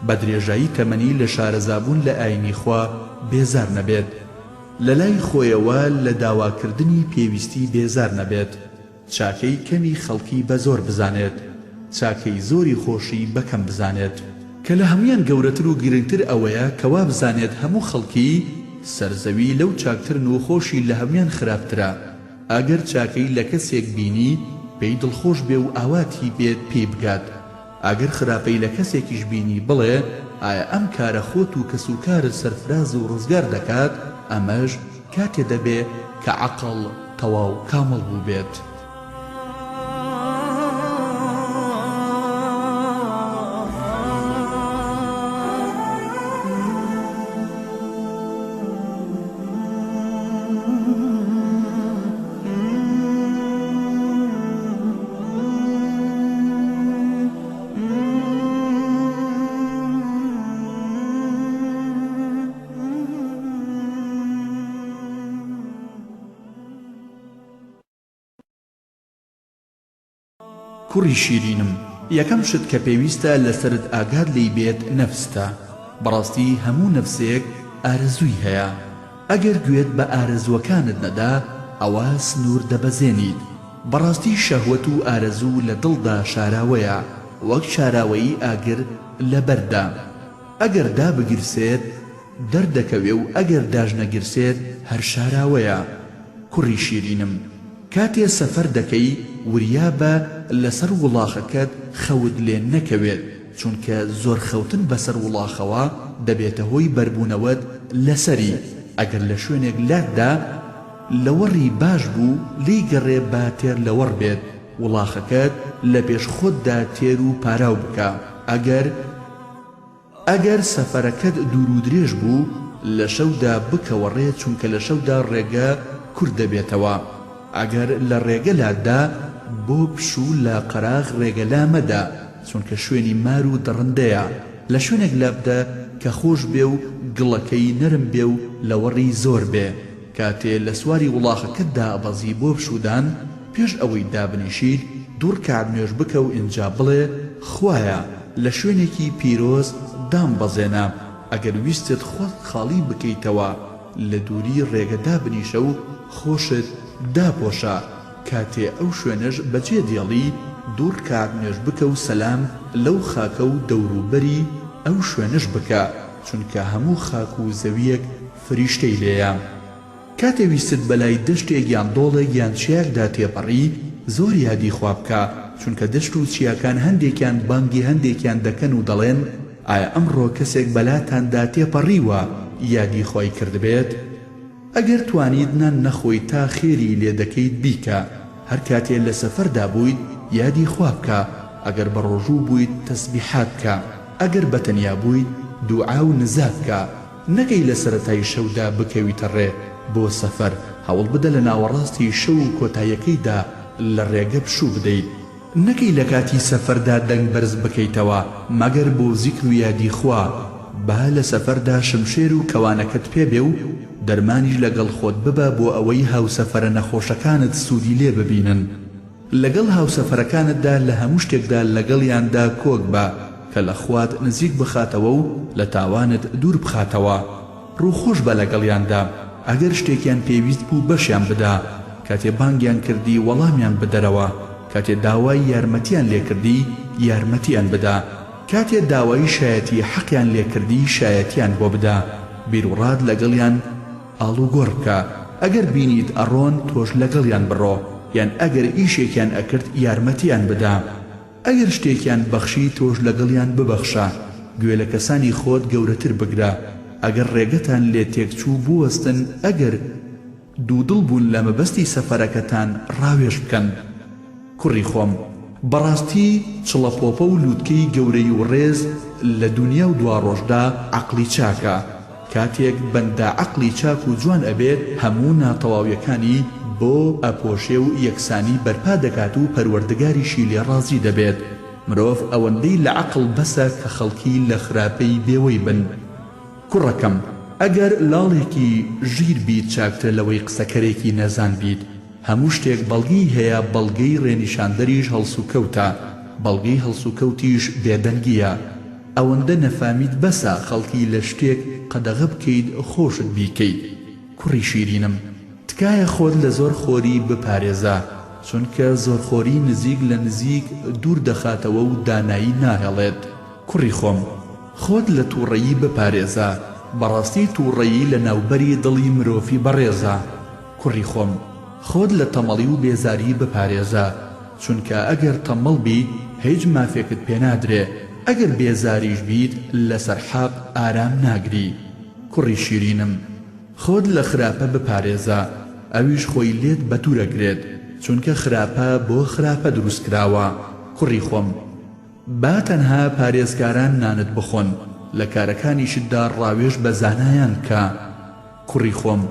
[SPEAKER 1] بە درێژایی تەمەنی لە شارەزابوون لە ئاینی خوا بێزار نەبێت، لە لای خۆیەوە لە داواکردنی پێویستی بێزار نەبێت، چاکەی کەمی خەڵکی بە زۆر بزانێت، چاکەی زۆری خۆشی بەکەم بزانێت، کە لە هەمویان گەورەتر و گرنگتر ئەوەیە کەوا بزانێت هەموو خەڵکی سەرزەوی لەو چاکترن و خۆشی لە هەمویان خراپترە. ئەگەر چاکەی لە کەسێک بینی پێی دڵخۆش بێ و ئاواتی بێت پێی بگات، ئەگەر خراپەی لە کەسێکیش بینی بڵێ ئایا ئەم کارە خۆت و کەسوکارت سەرفراز و ڕزگار دەکات، ئەمەش کاتێ دەبێ کە عەقڵ تەواو کامڵ بوو بێت. کوڕی شیرینم، یەکەم شت کە پێویستە لەسرت ئاگاد لی بێت نەفستە. بەڕاستی هەموو نەفسێک ئارەزووی هەیە. ئەگەر گوێت بە ئارەزوەکانت نەدا ئەوە سنوور دەبەزێنیت. بەڕاستی شەهوەت و ئارەزوو لە دڵدا شاراوەیە، وەک شاراوەیی ئاگر لە بەردا. ئەگەر دابگرسێت دەردەکەوێ و ئەگەر داژنەگرسێت هەر شاراوەیە. کوڕی شیرینم، کاتێ سەفەر دەکەی وریا بە لەسەر وڵاخەکەت خەوت لێ نەکەوێت، چونکە زۆر خەوتن بەسەر وڵاخەوە دەبێتە هۆی بەربوونەوەت لەسەری. ئەگەر لە شوێنێک لاتدا لەوەڕی باش بوو لی گەڕێ با تێر لەوەڕ بێت، وڵاخەکەت لە پێش خۆتدا تێر و پاراو بکە. ئەگەر سەفەرەکەت دوور و درێژ بوو لە شەودا بکەوەڕێ، چونکە لە شەودا ڕێگە کورت دەبێتەوە. ئەگەر لە ڕێگە لاتدا بۆ پشوو لە قەراغ ڕێگەلا مەدا، چونکە شوێنی مار و دڕندەیە، لە شوێنێک لابدە کە خۆش بێ و گڵەکەی نەرم بێ و لە وەڕی زۆر بێ. کاتێ لە سواری وڵاخەکەتدا ئەبەزی بۆ پشودان، پێش ئەوەی دابنیشید دوور کات نوێژ بکە و ئینجا بڵێ خوایە لە شوێنێکی پیرۆز دام بەزێنە، ئەگەر ویستت خۆت خاڵی بکەیتەوە لە دووری ڕێگەدا بنیشە و خۆشت داپۆشە. کاتێ ئەو شوێنەش بەجێ دێڵی دوور کات نوێژ بکە و سەلام لەو خاکە و دەوروبەری ئەو شوێنش بکە، چونکە هەموو خاک و زەویەک فریشتەی لێیە. کاتێ ویستت بەلای دەشتێک یان دۆڵێک یان چیاکدا تێپەڕی، زۆر یادی خوا بکە، چونکە دەشت و چیاکان هەندێکیان بانگی هەندێکیان دەکەن و دەڵێن ئایا ئەمڕۆ کەسێک بەلاتاندا تێپەڕیوە یادی خۆی کردبێت؟ ئەگەر توانید نان نەخۆی تا خێری لێ دەکەیت بیکە، هەر کاتێ لە سەفەردا بوویت یادی خوا بکە، ئەگەر بە ڕۆژوو بوویت تەسبیحات بکە، ئەگەر بەتەنیا بوویت دوعا و نزا بکە، نەکەی لە سەرەتای شەودا بکەویتە ڕێ بۆ سەفەر، هەوڵ بدە لە ناوەڕاستی شەو و کۆتاییەکەیدا لە ڕێگە پشوو بدەیت، نەکەی لە کاتی سەفەردا دەنگ بەرز بکەیتەوە مەگەر بۆ زیکر و یادی خوا. با لە سەفەردا شمشێر و کەوانەکەت پێبێ و دەرمانیش لەگەڵ خۆت ببە بۆ ئەوەی هاوسەفەرە نەخۆشەکانت سوودی لێ ببینن. لەگەڵ هاوسەفەرەکانتدا لە هەموو شتێکدا لەگەڵیاندا کۆک بە کە لە خوات نزیک بخاتەوە و لە تاوانت دوور بخاتەوە. ڕووخۆش بە لەگەڵیاندا، ئەگەر شتێکیان پێویست بوو بەشیان بدا، کاتێ بانگیان کردی وەڵامیان بدەرەوە، کاتێ داوای یارمەتیان لێکردی یارمەتیان بدا، کاتێ داوای شایەتی حەقیان لێکردی شایەتیان بۆ بدا، بیرڕاد لەگەڵیان ئاڵوگۆڕ بکە. ئەگەر بینیت ئەڕۆن تۆش لەگەڵیان بڕۆ، یان ئەگەر ئیشێکیان ئەکرد یارمەتیان بدا، ئەگەر شتێکیان بەخشی تۆش لەگەڵیان ببەخشە، گوێ لە کەسانی خۆت گەورەتر بگرە. ئەگەر ڕێگەتان لێ تێکچوو بوەستن، ئەگەر دوودڵ بوون لە مەبەستی سەفەرەکەتان ڕاوێژ بکەن. کوڕی خۆم، بەڕاستی چڵەپۆپە و لووتکەی گەورەی و ڕێز لە دنیا و دوا ڕۆژدا عەقڵی چاکە. کاتێک بەندە عەقڵی چاک و جوان ئەبێت، هەموو ناتەواویەکانی بۆ ئەپۆشێ و یەکسانی بەرپا دەکات و پەروەردگاریشی لێ ڕازی دەبێت. مرۆڤ ئەوەندەی لە عەقڵ بەسە کە خەڵکی لە خراپەی بێوەی بن. کوڕەکەم، ئەگەر لاڵێکی ژیر بیت چاکتر لەوەی قسەکەرێکی نەزان بیت. هەموو شتێک بەڵگەی هەیە، بەڵگەی ڕێنیشاندەریش هەڵسوکەوتە، بەڵگەی هەڵسوکەوتیش بێدەنگیە. ئەوەندە نەفامید بەسە خەڵکی لە شتێک قەدەغە بکەیت خۆشت بیکەیت. کوڕی شیرینم، تکایە خۆت لە زۆر خۆری بپارێزە، چونکە زۆرخۆری نزیک لە نزیک دوور دەخاتەوە و دانایی ناهێڵێت. کوڕی خۆم، خۆت لە تووڕەیی بپارێزە، بەڕاستی تووڕەیی لە ناوبەری دڵی مرۆڤی بەڕێزە. کوڕی خۆم، خۆت لە تەمەڵی و بێزاری بپارێزە، چونکە ئەگەر تەمەڵ بیت هیچ مافێکت پێنادرێ، ئەگەر بێزاریش بیت لەسەر حەق ئارام ناگری. کوڕی شیرینم، خۆت لە خراپە بپارێزە، ئەویش خۆی لێت بەتورەگرێت، چونکە خراپە بۆ خراپە دروست کراوە. کوڕی خۆم، با تەنها پارێزگاران نانت بخۆن، لە کارەکانیشتدا ڕاوێژ بە زانایان کە. کوڕی خۆم،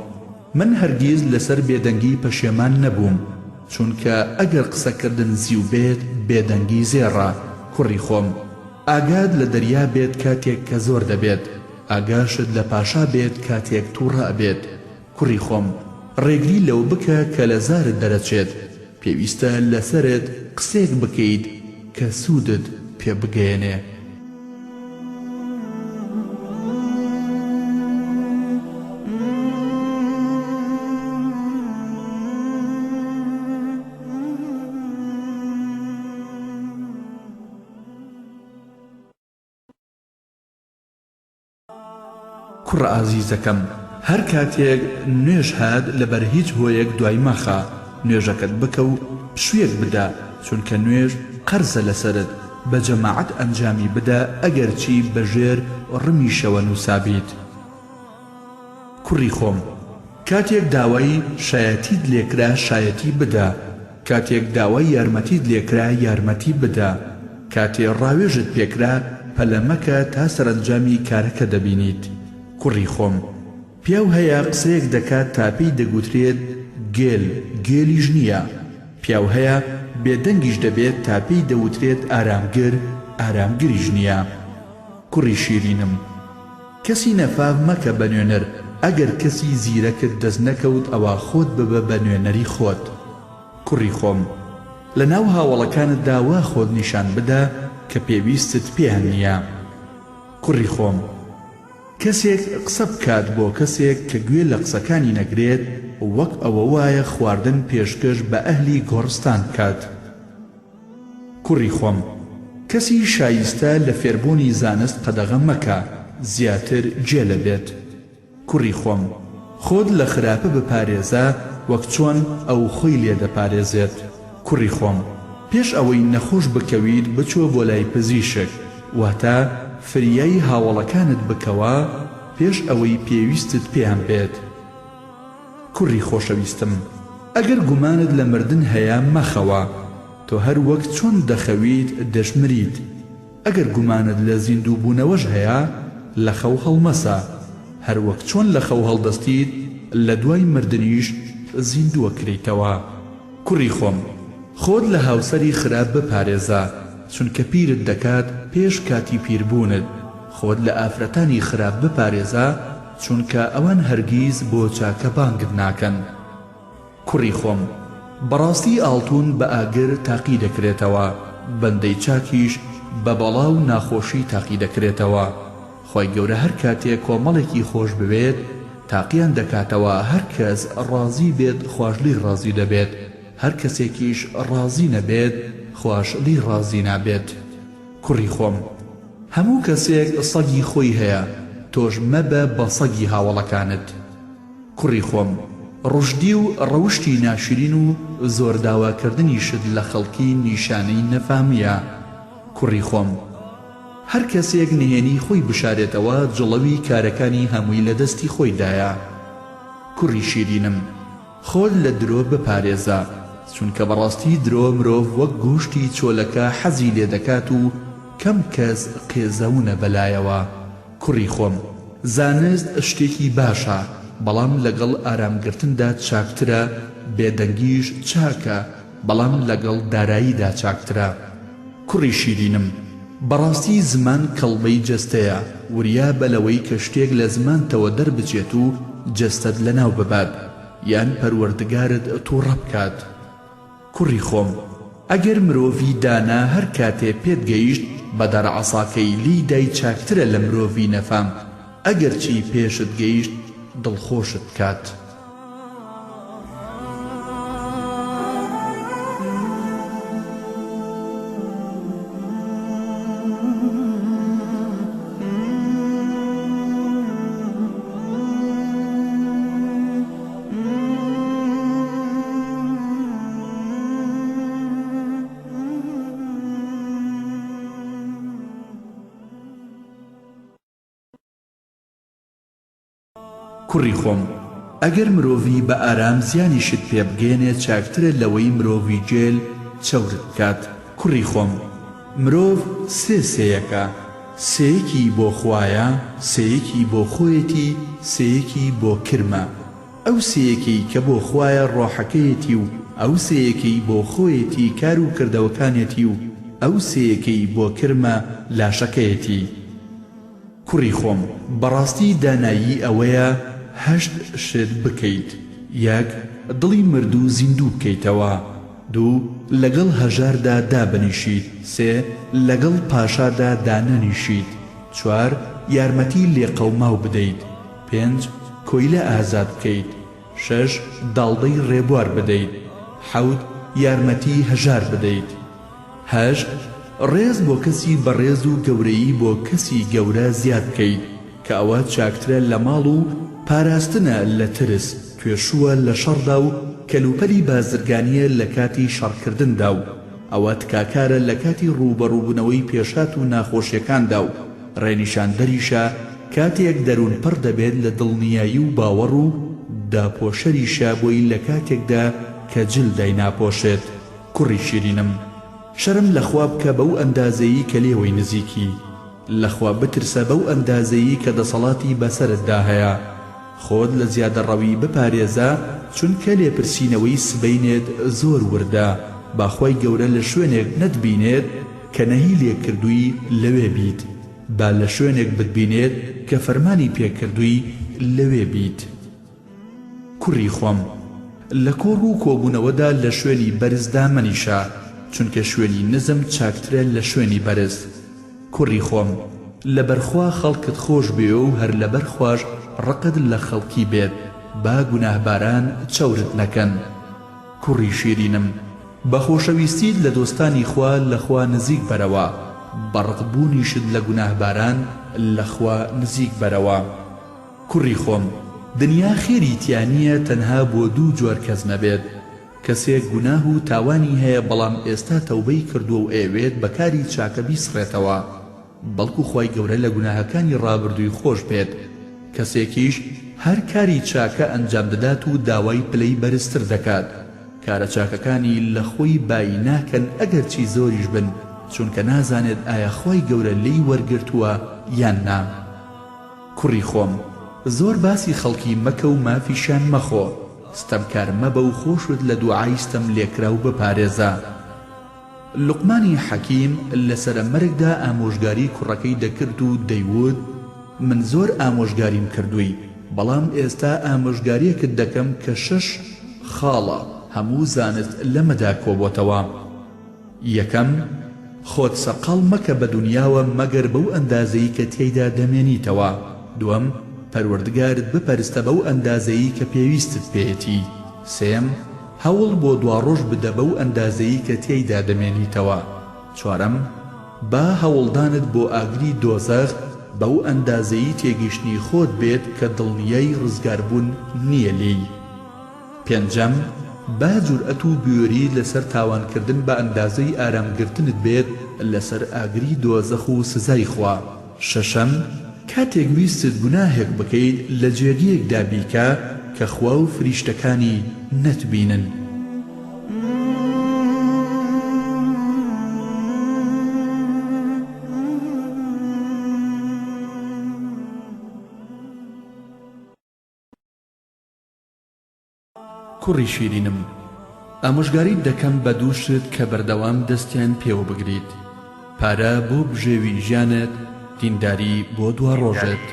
[SPEAKER 1] من هەرگیز لەسەر بێدەنگی پەشێمان نەبووم، چونکە ئەگەر قسەکردن زیو بێت بێدەنگی زێڕە. کوڕی خۆم، ئاگاد لە دەریا بێت کاتێک کە زۆر دەبێت، ئاگاشت لە پاشا بێت کاتێک تووڕە ئەبێت. کوڕی خۆم، ڕێگری لەو بکە کە لە زارت دەرەچێت، پێویستە لەسەرت قسێک بکەیت کە سوودت پێ بگەێنێ. کوڕە ئازیزەکەم، هەر کاتێک نوێژ هات لەبەر هیچ هۆیەک دوای مەخە، نوێژەکەت بکە و شوێک بدە، چونکە نوێژ قەرزە لەسەرت. بە جەماعەت ئەنجامی بدە، ئەگەرچی بەژێر ڕمیشەوە نووسابیت. کوڕی خۆم، کاتێک داوای شایەتیت لێکرا شایەتی بدە، کاتێک داوای یارمەتیت لێکرا یارمەتی بدە، کاتێ ڕاوێژت پێکرا پەلەمەکە تا سەرنجامی کارەکە دەبینیت. کوڕی خۆم، پیاو هەیە قسەیەک دەکات تاپەی دەگوترێت گێل، گێلیش نییە. پیاو هەیە بێدەنگیش دەبێت تا پێی دەوترێت ئارامگر ئارامگریش نییە. کوڕی شیرینم، کەسی نەفاو مەکە بە نوێنەر، ئەگەر کەسی زیرەکت دەست نەکەوت ئەوە خۆت ببە بە نوێنەری خۆت. کوڕی خۆم، لە ناو هاوڵەکانتدا وا خۆت نیشان بدە کە پێویستت پێیان نییە. کوڕی خۆم، کەسێک قسە بکات بۆ کەسێک کە گوێ لە قسەکانی نەگرێت وەک ئەوە وایە خواردن پێشکەش بە ئەهلی گۆڕستان بکات. کوڕی خۆم، کەسی شایستە لە فێربوونی زانست قەدەغە مەکە، زیاتر جێلە بێت. کوڕی خۆم، خۆت لە خراپە بپارێزە وەک چۆن ئەو خۆی لێ دەپارێزێت. کوڕی خۆم، پێش ئەوەی نەخۆش بکەویت بچۆ بۆ لای پزیشک، واتە فریای هاوڵەکانت بکەوە پێش ئەوەی پێویستت پێیان بێت. کوڕی خۆشەویستم، ئەگەر گومانت لە مردن هەیە مەخەوە، تۆ هەر وەک چۆن دەخەویت دەشمریت. ئەگەر گومانت لە زیندوو بوونەوەش هەیە لە خەو هەڵمەسە، هەر وەک چۆن لە خەو هەڵدەستیت لە دوای مردنیش زیندووە کریتەوە. کوڕی خۆم، خۆت لە هاوسەری خراپ بپارێزە، چونکە پیرت دەکات پێش کاتی پیربوونت. خۆت لە ئافرەتانی خراپ بپارێزە، چونکە ئەوان هەرگیز بۆ چاکە بانگت ناکەن. کوڕی خۆم، بەڕاستی ئاڵتون بە ئاگر تاقی دەکرێتەوە، بەندەی چاکیش بە بەڵاو ناخۆشی تاقی دەکرێتەوە. خۆی گەورە هەر کاتێک کۆمەڵێکی خۆش بوێت تاقییان دەکاتەوە، هەر کەس ڕازی بێت خواشلی ڕازی دەبێت، هەر کەسێکیش ڕازی نەبێت خواشلی ڕازی نابێت. کوڕی خۆم، هەموو کەسێک سەگی خۆی هەیە، تۆش مەبە بە سەگی هاوڵەکانت. کوڕی خۆم، ڕژدی و ڕەوشتی ناشرین و زۆر داواکردنی شت لە خەڵکی نیشانەی نەفامیە. کوڕی خۆم، هەر کەسێک نهێنی خۆی بشارێتەوە جڵەوی کارەکانی هەمووی لە دەستی خۆیدایە. کوڕی شیرینم، خۆت لە درۆ بپارێزە، چونکە بەڕاستی درۆ مرۆڤ وەک گوشتی چۆلەکە حەزی لێ دەکات و کەم کەس قێزەونە بەلایەوە. کوڕی خۆم، زانست شتێکی باشە، بەڵام لەگەڵ ئارامگرتندا چاکترە، بێدەنگیش چاکە، بەڵام لەگەڵ داراییدا چاکترە. کوڕی شیرینم، بەڕاستی زمان کەڵبەی جەستەیە، وریا بەلەوەی کە شتێک لە زمانتەوە دەربچێت و جەستەت لەناو ببات، یان پەروەردگارت تووڕە بکات. کوڕی خۆم، ئەگەر مرۆڤی دانا هەر کاتێ پێت گەیشت بە دەرعەساکەی لی دای چاکترە لە مرۆڤی نەفام، ئەگەر چی پێشت گەیشت دڵخۆشت کات. کوڕی خۆم، ئەگەر مرۆڤی بە ئارام زیانی شت پێ بگێنێت چاکترە لەوەی مرۆڤی جێل چەورت بکات. کوڕی خۆم، مرۆڤ سێیەکە، سەیەکی بۆ خوایە، سەیەکی بۆ خۆیەتی، سەیەکی بۆ کرمە. ئەو سەیەکی کە بۆ خوایە ڕۆحەکەیەتی و ئەو سەیەکی بۆ خۆیەتی کار و کردەوەکانێتی و ئەو سەیەکەی بۆ کرمە لاشەکەیەتی. کوڕی خۆم، بەڕاستی دانایی ئەوەیە 8 شت بکەیت. 1 دڵی مردوو زیندوو بکەیتەوە. 2 لەگەڵ هەژاردا دابنیشیت. 3 لەگەڵ پاشادا دانەنیشیت. 4 یارمەتی لێقەوماو بدەیت. 5 کۆیلە ئازاد بکەیت. 6 داڵدەی ڕێبوار بدەیت. 7 یارمەتی هەژار بدەیت. 8 ڕێز بۆ کەسی بەڕێز و گەورەیی بۆ کەسی گەورە زیاد بکەیت، کە ئەوە چاکترە لە ماڵ و پاراستنە لە ترس، توێشووە لە شەڕدا و کەلوپەلی بازرگانیە لە کاتی شەڕکردندا و ئەوە تکاکارە لە کاتی ڕوبەڕووبوونەوەی پێشات و ناخۆشیەکاندا و ڕێنیشاندەریشە کاتێک دەروون پڕ دەبێت لە دڵنیایی و باوەڕ و داپۆشەریشە بۆی لە کاتێکدا کە جلدای ناپۆشێت. کوڕی شیرینم، شەرم لەخوا بکە بەو ئەندازەیی کە لێوەی نزیکی، لەخوا بترسە بەو ئەندازەیی کە دەسەڵاتی بەسەرتدا هەیە. خۆت لە زیادەڕەوی بپارێزە، چونکە لێپرسینەوەی سبەینێت زۆر وردە، باخوای گەورە لە شوێنێک نەتبینێت کە نەهی لێکردووی لەوێ بیت، با لە شوێنێک بتبینێت کە فەرمانی پێکردووی لەوێ بیت. کوڕی خۆم، لە کۆڕ و کۆبوونەوەدا لە شوێنی بەرزدا مەنیشە، چونکە شوێنی نزم چاکترە لە شوێنی بەرز. کوڕی خۆم، لەبەرخوا خەڵکت خۆش بێ و هەر لەبەرخواش ڕقت لە خەڵکی بێت، با گوناهباران چەورت نەکەن. کوڕی شیرینم، بە خۆشەویستیت لە دۆستانی خوا لەخوا نزیک بەرەوە، بەڕقبوونیشت لە گوناهباران لەخوا نزیک بەرەوە. کوڕی خۆم، دنیا خێری تیانیە تەنها بۆ دوو جۆر کەس نەبێت، کەسێک گوناه و تاوانی هەیە بەڵام ئێستا تەوبەی کردووە و ئەوێت بەکاری چاکە بیسڕێتەوە، بەڵکو خوای گەورە لە گوناهەکانی ڕابردووی خۆش بێت. کەسێکیش هەر کاری چاکە ئەنجام دەدات و داوای پلەی بەرزتر دەکات، کارە چاکەکانی لە خۆی بای ناکەن ئەگەر چی زۆریش بن، چونکە نازانێت ئایا خوای گەورە لی وەرگرتووە یان نا. کوڕی خۆم، زۆر باسی خەڵکی مەکە و مافیشان مەخۆ، ستەمکار مەبە و خۆشت لە دوعای ستەم لێکرا و بپارێزە. لوقمانی حەکیم لە سەرمەرگدا ئامۆژگاری کوڕەکەی دەکرد و دەیوت: من زۆر ئامۆژگاریم کردووی، بەڵام ئێستا ئامۆژگاریەکت دەکەم کە 6 خاڵە هەموو زانست لەمەدا کۆبۆتەوە. یەکەم، خۆت سەقاڵ مەکە بە دنیاوە مەگەر بەو ئەندازەی کە تێیدا دەمێنیتەوە. دووەم، پەروەردگارت بپەرستە بەو ئەندازەی کە پێویستت پێیەتی. سێم، هەوڵ بۆ دواڕۆژ بدە بەو ئەندازەی کە تێیدا دەمێنیتەوە. چوارەم، با هەوڵدانت بۆ ئاگری دۆزەخ بەو ئەندازەی تێگەیشتنی خۆت بێت کە دڵنیای ڕزگاربوون نییە لی. پێنجەم، با جورئەت و بیۆری لەسەر تاوانکردن بە ئەندازەی ئارامگرتنت بێت لەسەر ئاگری دۆزەخ و سزای خوا. شەشەم، کاتێک ویستت گوناهێک بکەیت لە جێگەیەکدا بیکە کە خوا و فریشتەکانی نەتبینن. کوڕی شیرینم، ئامۆژگاریت دەکەم بە دوو شت کە بەردەوام دەستیان پێوە بگریت: پارە بۆ بژێوی ژیانت، دینداری بۆ دوا ڕۆژت.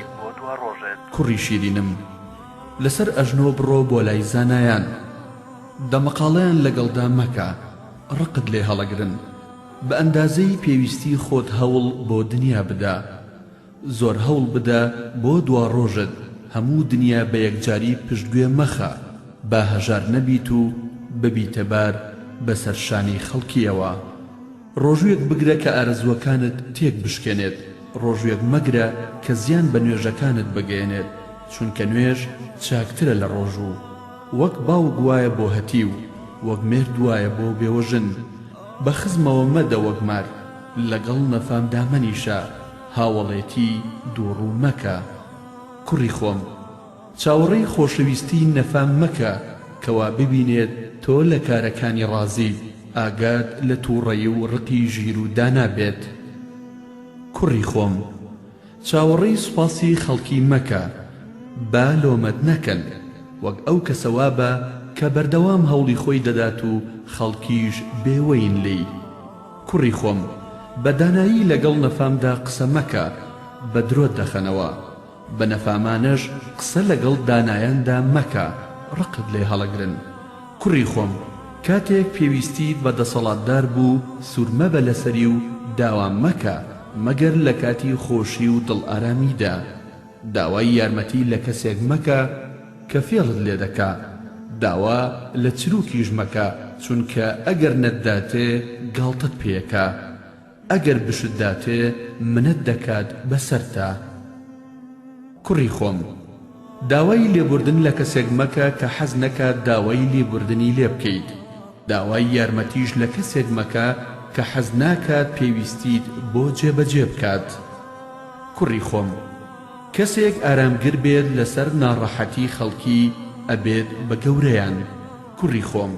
[SPEAKER 1] کوڕی شیرینم، لەسەر ئەژنۆ بڕۆ بۆ لای زانایان، دەمەقاڵەیان لەگەڵدا مەکە، ڕقت لێ هەڵەگرن. بە ئەندازەی پێویستی خۆت هەوڵ بۆ دنیا بدە، زۆر هەوڵ بدە بۆ دوا ڕۆژت. هەموو دنیا بە یەکجاری پشتگوێ مەخە، با هەژار نەبیت و ببیتە بار بەسەر شانی خەڵکیەوە. ڕۆژوێک بگرە کە ئارەزوەکانت تێک بشکێنێت، ڕۆژوێک مەگرە کە زیان بە نوێژەکانت بگەێنێت، چونکە نوێژ چاکترە لە ڕۆژوو. وەک باوک وایە بۆ هەتی و وەک مێرد وایە بۆ بێوەژن. بە خزمەوە مەدە وەک مار، لەگەڵ نەفامدا مەنیشە، هاوڵێتی دووڕوو مەکە. کوڕی خۆم، چاوەڕێی خۆشەویستی نەفام مەکە کەوا ببینێت تۆ لە کارەکانی ڕازی، ئاگات لە تووڕەیی و ڕقی ژیر و دانا بێت. کوڕی خۆم، چاوەڕێی سوپاسی خەڵکی مەکە، با لۆمەت نەکەن وەک ئەو کەسەوا بە کە بەردەوام هەوڵی خۆی دەدات و خەڵکیش بێوەین لی. کوڕی خۆم، بە دانایی لەگەڵ نەفامدا قسە مەکە، بە درۆت دەخەنەوە. بە نەفامانەش قسە لەگەڵ دانایاندا مەکە، ڕقت لێ هەڵەگرن. کوڕی خۆم، کاتێک پێویستیت بە دەسەڵاتدار بوو، سوورمە بە لەسەری و داوام مەکە مەگەر لە کاتی خۆشی و دڵ ئارامیدا. داوای یارمەتی لە کەسێک مەکە کە فێڵت لێ دەکا، داوا لە چروکیش مەکە، چونکە ئەگەر نەتداتێ گاڵتت پێیەکە، ئەگەر بشتداتێ منەت دەکات بەسەرتا. کوڕی خۆم، داوای لێبوردن لە کەسێک مەکە کە حەز نەکات داوای لێبوردنی لێ بکەیت. داوای یارمەتیش لە کەسێک مەکە کە حەز ناکات پێویستیت بۆ جێبەجێ بکات. کوڕی خۆم، کەسێک ئارامگر بێت لەسەر ناڕەحەتی خەڵکی ئەبێت بە گەورەیان. کوڕی خۆم،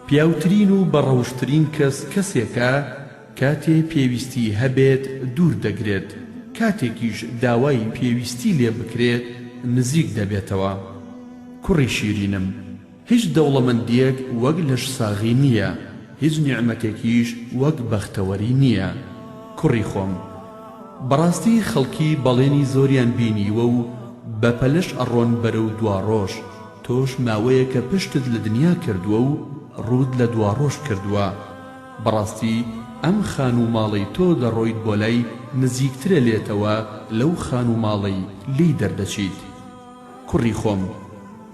[SPEAKER 1] پیاوترین و بەڕەوشترین کەس کەسێکە کاتێ پێویستی هەبێت دوور دەگرێت، کاتێکیش داوای پێویستی لێ بکرێت نزیک دەبێتەوە. کوڕی شیرینم، هیچ دەوڵەمەندیەک وەک لەش ساغی نییە، هیچ نیعمەتێکیش وەک بەختەوەری نییە. کوڕی خۆم، بەڕاستی خەڵکی بەڵێنی زۆریان بینیوە و بەپەلەش ئەڕۆن بەرەو دواڕۆژ. تۆش ماوەیە کە پشتت لە دنیا کردووە و ڕوود لە دواڕۆژ کردووە. بەڕاستی ئەم خان و ماڵەی تۆ دەڕۆیت بۆ لای نزیکترە لێتەوە لەو خان و ماڵەی لی دەردەچیت. کوڕی خۆم،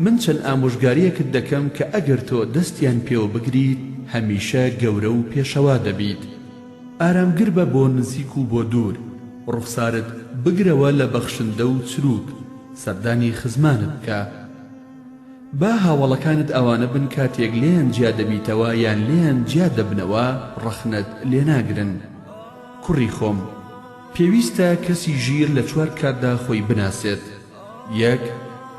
[SPEAKER 1] من چەند ئامۆژگاریەکت دەکەم کە ئەگەر تۆ دەستیان پێوە بگریت هەمیشە گەورە و پێشەوا دەبیت. ئارامگر بە بۆ نزیک و بۆ دوور، ڕوخسارت بگرەوە لە بەخشندە و چروک، سەردانی خزمانت بکە. با هاوڵەکانت ئەوانە بن کاتێک لێیان جیا دەبیتەوە یان لێیان جیا دەبنەوە ڕەخنەت لێ ناگرن. کوڕی خۆم، پێویستە کەسی ژیر لە چوار کاتدا خۆی بناسێت. یەک،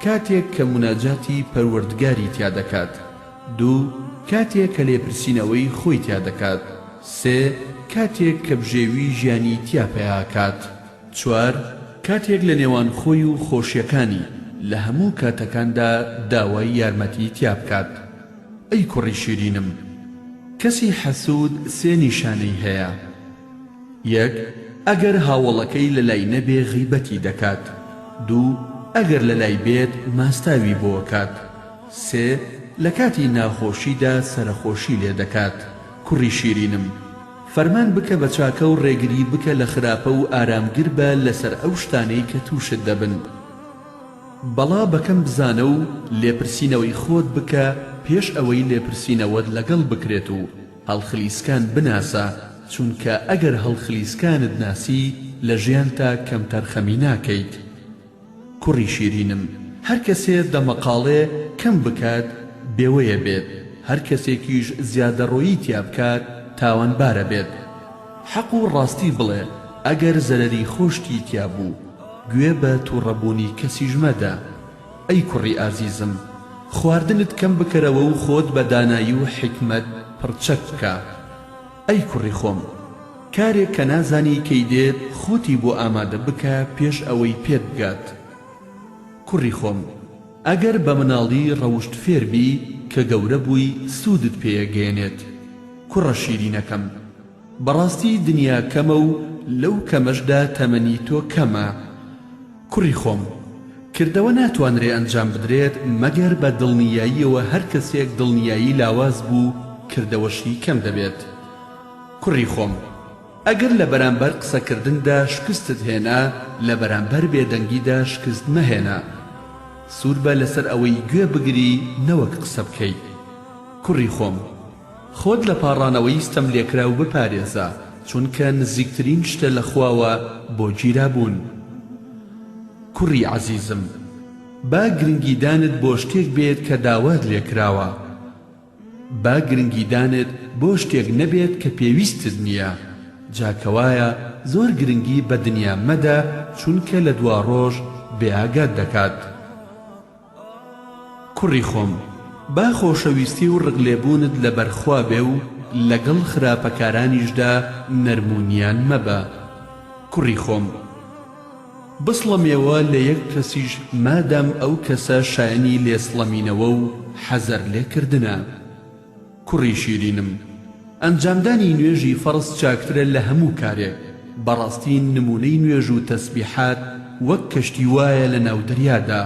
[SPEAKER 1] کاتێک کە مناجاتی پەروەردگاری تیا دەکات. دوو، کاتێک کە لێپرسینەوەی خۆی تیا دەکات. سێ، کاتێک کە بژێوی ژیانی تیا پێیاکات. چوار، کاتێک لە نێوان خۆی و خۆشیەکانی لە هەموو کاتەکاندا داوای یارمەتی تیا بکات. ئەی کوڕی شیرینم، کەسی حەسوود سێ نیشانەی هەیە. یەک، ئەگەر هاوڵەکەی لە لای نەبێ غیبەتی دەکات. دوو، ئەگەر لە لای بێت ماستاوی بۆکات. سێ، لە کاتی ناخۆشیدا سەرخۆشی لێ دەکات. کوڕی شیرینم، فەرمان بکە بە چاکە و ڕێگری بکە لە خراپە و ئارامگر بە لەسەر ئەو شتانەی کە تووشت دەبن. بەڵا بەکەم بزانە و لێپرسینەوەی خۆت بکە پێش ئەوەی لێپرسینەوەت لەگەڵ بکرێت و هەڵخلیسکان بناسە، چونکە ئەگەر هەڵخلیسکانت ناسی لە ژیانتا کەمتەر خەمی ناکەیت. کوڕی شیرینم، هەر کەسێ دەمەقاڵێ کەم بکات بێوەیە بێت، هەر کەسێکیش زیادەڕۆیی تیا بکات تاوانبارە بێت. حەق و ڕاستی بڵێ، ئەگەر زەرەری خۆشتی تیا بوو گوێ بە تووڕەبوونی کەسیش مەدە. ئەی کوڕی ئازیزم، خواردنت کەم بکەرەوە و خۆت بە دانایی و حکمت پڕچەک بکە. ئەی کوڕی خۆم، کارێک کە نازانی کەی دێت خۆتی بۆ ئامادە بکە پێش ئەوەی پێت بگات. کوڕی خۆم، ئەگەر بە مناڵی ڕەوشت فێربی کە گەورە بووی سوودت پێیەگەێنێت. کوڕە شیرینەکەم، بەڕاستی دنیا کەمە و لەو کەمەشدا تەمەنی تۆ کەمە. کوڕی خۆم، کردەوە ناتوانرێ ئەنجام بدرێت مەگەر بە دڵنیاییەوە. هەر کەسێک دڵنیایی لاواز بوو کردەوەشی کەم دەبێت. کوڕی خۆم، ئەگەر لە بەرامبەر قسەکردندا شکستت هێنا لە بەرامبەر بێدەنگیدا شکست مەهێنا. سوور بە لەسەر ئەوەی گوێ بگری نەوەک قسە بکەیت. کوڕی خۆم، خۆت لە پاڕانەوەی ستەم لێکراو بپارێزە، چونکە نزیکترین شتە لە خواوە بۆ گیرابوون. کوڕی عەزیزم، با گرنگیدانت بۆ شتێک بێت کە داوات لێکراوە. با گرنگیدانت بۆ شتێک نەبێت کە پێویستت نییە. جاکەوایە زۆر گرنگی بە دنیا مەدە، چونکە لە دوا ڕۆژ بێئاگات دەکات. کوڕی خۆم، با خۆشەویستی و ڕگلێبوونت لە بەرخوا بێ و لەگەڵ خراپەکارانیشدا نەرمونیان مەبە. کوڕی خۆم، بسڵەمێوە لە یەک کەسیش مادام ئەو کەسە شایەنی لێسڵەمینەوە و حەزەر لێکردنە. کوڕی شیرینم، ئەنجامدانی نوێژی فەرز چاکترە لە هەموو کارێک. بەڕاستی نمونەی نوێژ و تەسبیحات وەک کەشتی وایە لە ناو دەریادا،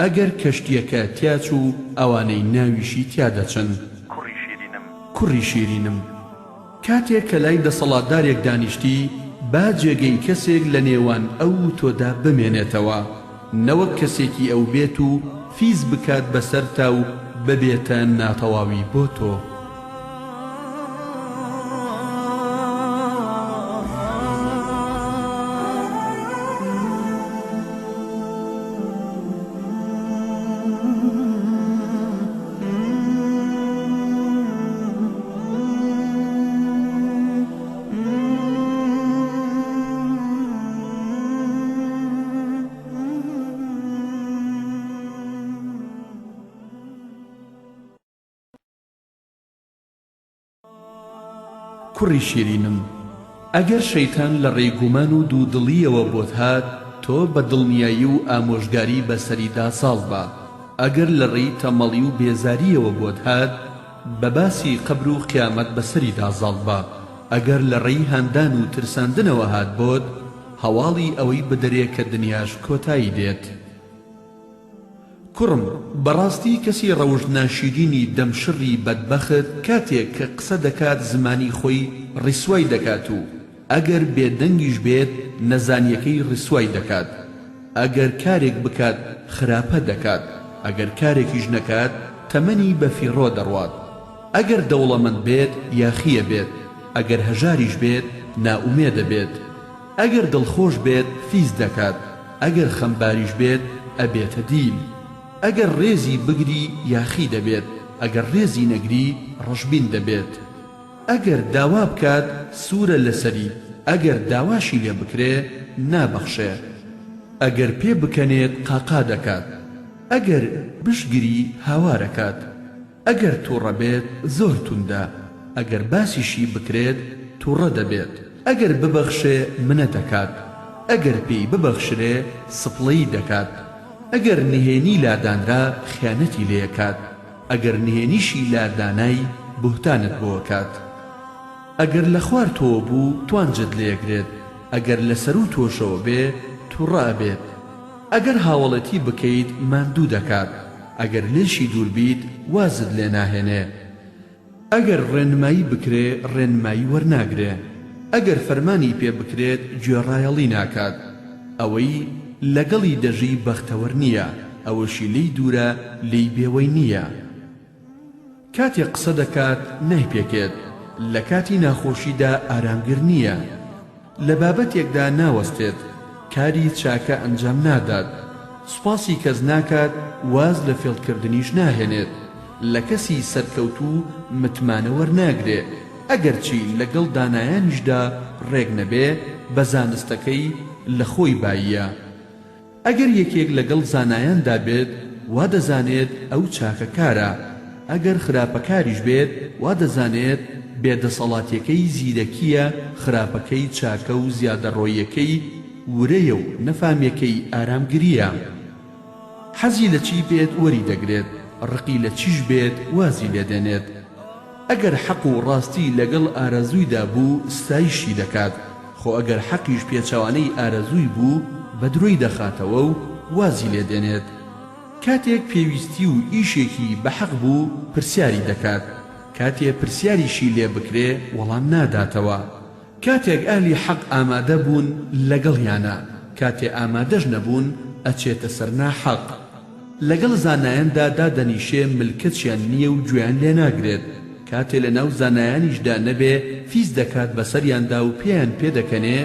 [SPEAKER 1] ئەگەر کەشتیەکە تیاچوو ئەوانەی ناویشی تیا دەچن. کوڕی شیرینم، کاتێک کە لای دەسەڵاتدارێک دانیشتی با جێگەی کەسێک لە نێوان ئەو و تۆدا بمێنێتەوە، نەوەک کەسێکی ئەو بێت و فیز بکات بەسەر تا و ببێتە ناتەواوی بۆ تۆ. کوڕی شیرینم، ئەگەر شەیتان لە ڕێگومان و دوودڵیەوە بۆت هات تۆ بە دڵنیایی و ئامۆژگاری بەسەریدا ساڵ بە. ئەگەر لە ڕێی تەمەڵی و بێزاریەوە بۆت هات بەباسی قبر و قیامەت بەسەریدا زاڵ بە. ئەگەر لە ڕێی هەندان و ترساندنەوە هات بۆت، هەواڵی ئەوەی بدەرێ کە دنیاش کۆتایی دێت. کوڕم، بەڕاستی کەسی ڕەوژناشیرینی دەمشڕی بەدبەخت کاتێک کە قسە دەکات زمانی خۆی ڕیسوای دەکات و ئەگەر بێدەنگیش بێت نەزانیەکەی ڕیسوای دەکات. ئەگەر کارێک بکات خراپە دەکات، ئەگەر کارێکیش نەکات تەمەنی بەفیڕۆ دەڕوات. ئەگەر دەوڵەمەند بێت یاخیە بێت، ئەگەر هەژاریش بێت ناومێدە بێت. ئەگەر دڵخۆش بێت فیز دەکات، ئەگەر خەمباریش بێت ئەبێتە دیل. ئەگەر ڕێزی بگری یاخی دەبێت، ئەگەر ڕێزی نەگری ڕەشبین دەبێت. ئەگەر داوا بکات سوورە لەسەری، ئەگەر داواشی لێ بکرێ نابەخشێ. ئەگەر پێ بکەنێت قاقا دەکات، ئەگەر بشگری هاوارەکات. ئەگەر تووڕە بێت زۆر توندە، ئەگەر باسیشی بکرێت تووڕە دەبێت. ئەگەر ببەخشێ منە دەکات، ئەگەر پێی ببەخشرێ سپڵەی دەکات. ئەگەر نهێنی لادانرا خیانەتی لێکات، ئەگەر نهێنیشی لادانای بوهتانت بۆکات. ئەگەر لە خوار تۆ بوو توانجت لێگرێت، ئەگەر لەسەر و تۆشەوە بێ تووڕە ئەبێت. ئەگەر هاوڵەتی بکەیت ماندوو دەکات، ئەگەر لێشی دوور بیت وازت لێ ناهێنێ. ئەگەر ڕێنمایی بکرێ ڕێنمایی وەرناگرێ، ئەگەر فەرمانی پێ بکرێت گوێڕایەڵی ناکات. ئەوەی لەگەڵی دەژی بەختەوەر نییە، ئەوەشی لی دوورە لی بێوەی نییە. کاتێک قسە دەکات نایپێکێت، لە کاتی ناخۆشیدا ئارامگر نییە. لە بابەتێکدا ناوەستێت، کاری چاکە ئەنجام نادات. سوپاسی کەس ناکات، واز لە فێڵکردنیش ناهێنێت. لە کەسی سەرکەوتوو متمانە وەرناگرێ. ئەگەر چی لەگەڵ دانایانیشدا ڕێک نەبێ بە زانستەکەی لە خۆی باییە. ئەگەر یەکێک لەگەڵ زانایاندا بێت وا دەزانێت ئەو چاکەکارە. ئەگەر خراپەکاریش بێت وا دەزانێت بێدەسەڵاتیەکەی زیرەکیە، خراپەکەی چاکە و زیادەڕۆیەکەی ورەیە و نەفامەکەی ئارامگریە. حەزی لە چی بێت وەری دەگرێت، ڕقی لە چیش بێت وازی لێدێنێت. ئەگەر حەق و ڕاستی لەگەڵ ئارەزوویدا بوو ستایشی دەکات، خۆ ئەگەر حەقیش پێچەوانەی ئارەزووی بوو بەدرۆی دەخاتەوە و وازی لێدێنێت. کاتێک پێویستی و ئیشێکی بەحەق بوو پرسیاری دەکات، کاتێک پرسیاریشی لێ بکرێ وەڵام ناداتەوە. کاتێک ئالی حەق ئامادە بوون لەگەڵیانە، کاتێ ئامادەش نەبوون ئەچێتە سەر ناحەق. لەگەڵ زانایاندا دادەنیشێ ملکەتیان نییە و گوێیان لێ ناگرێت. کاتێ لە ناو زانایانیشدا نەبێ فیز دەکات بەسەریاندا و پێیان پێدەکەنێ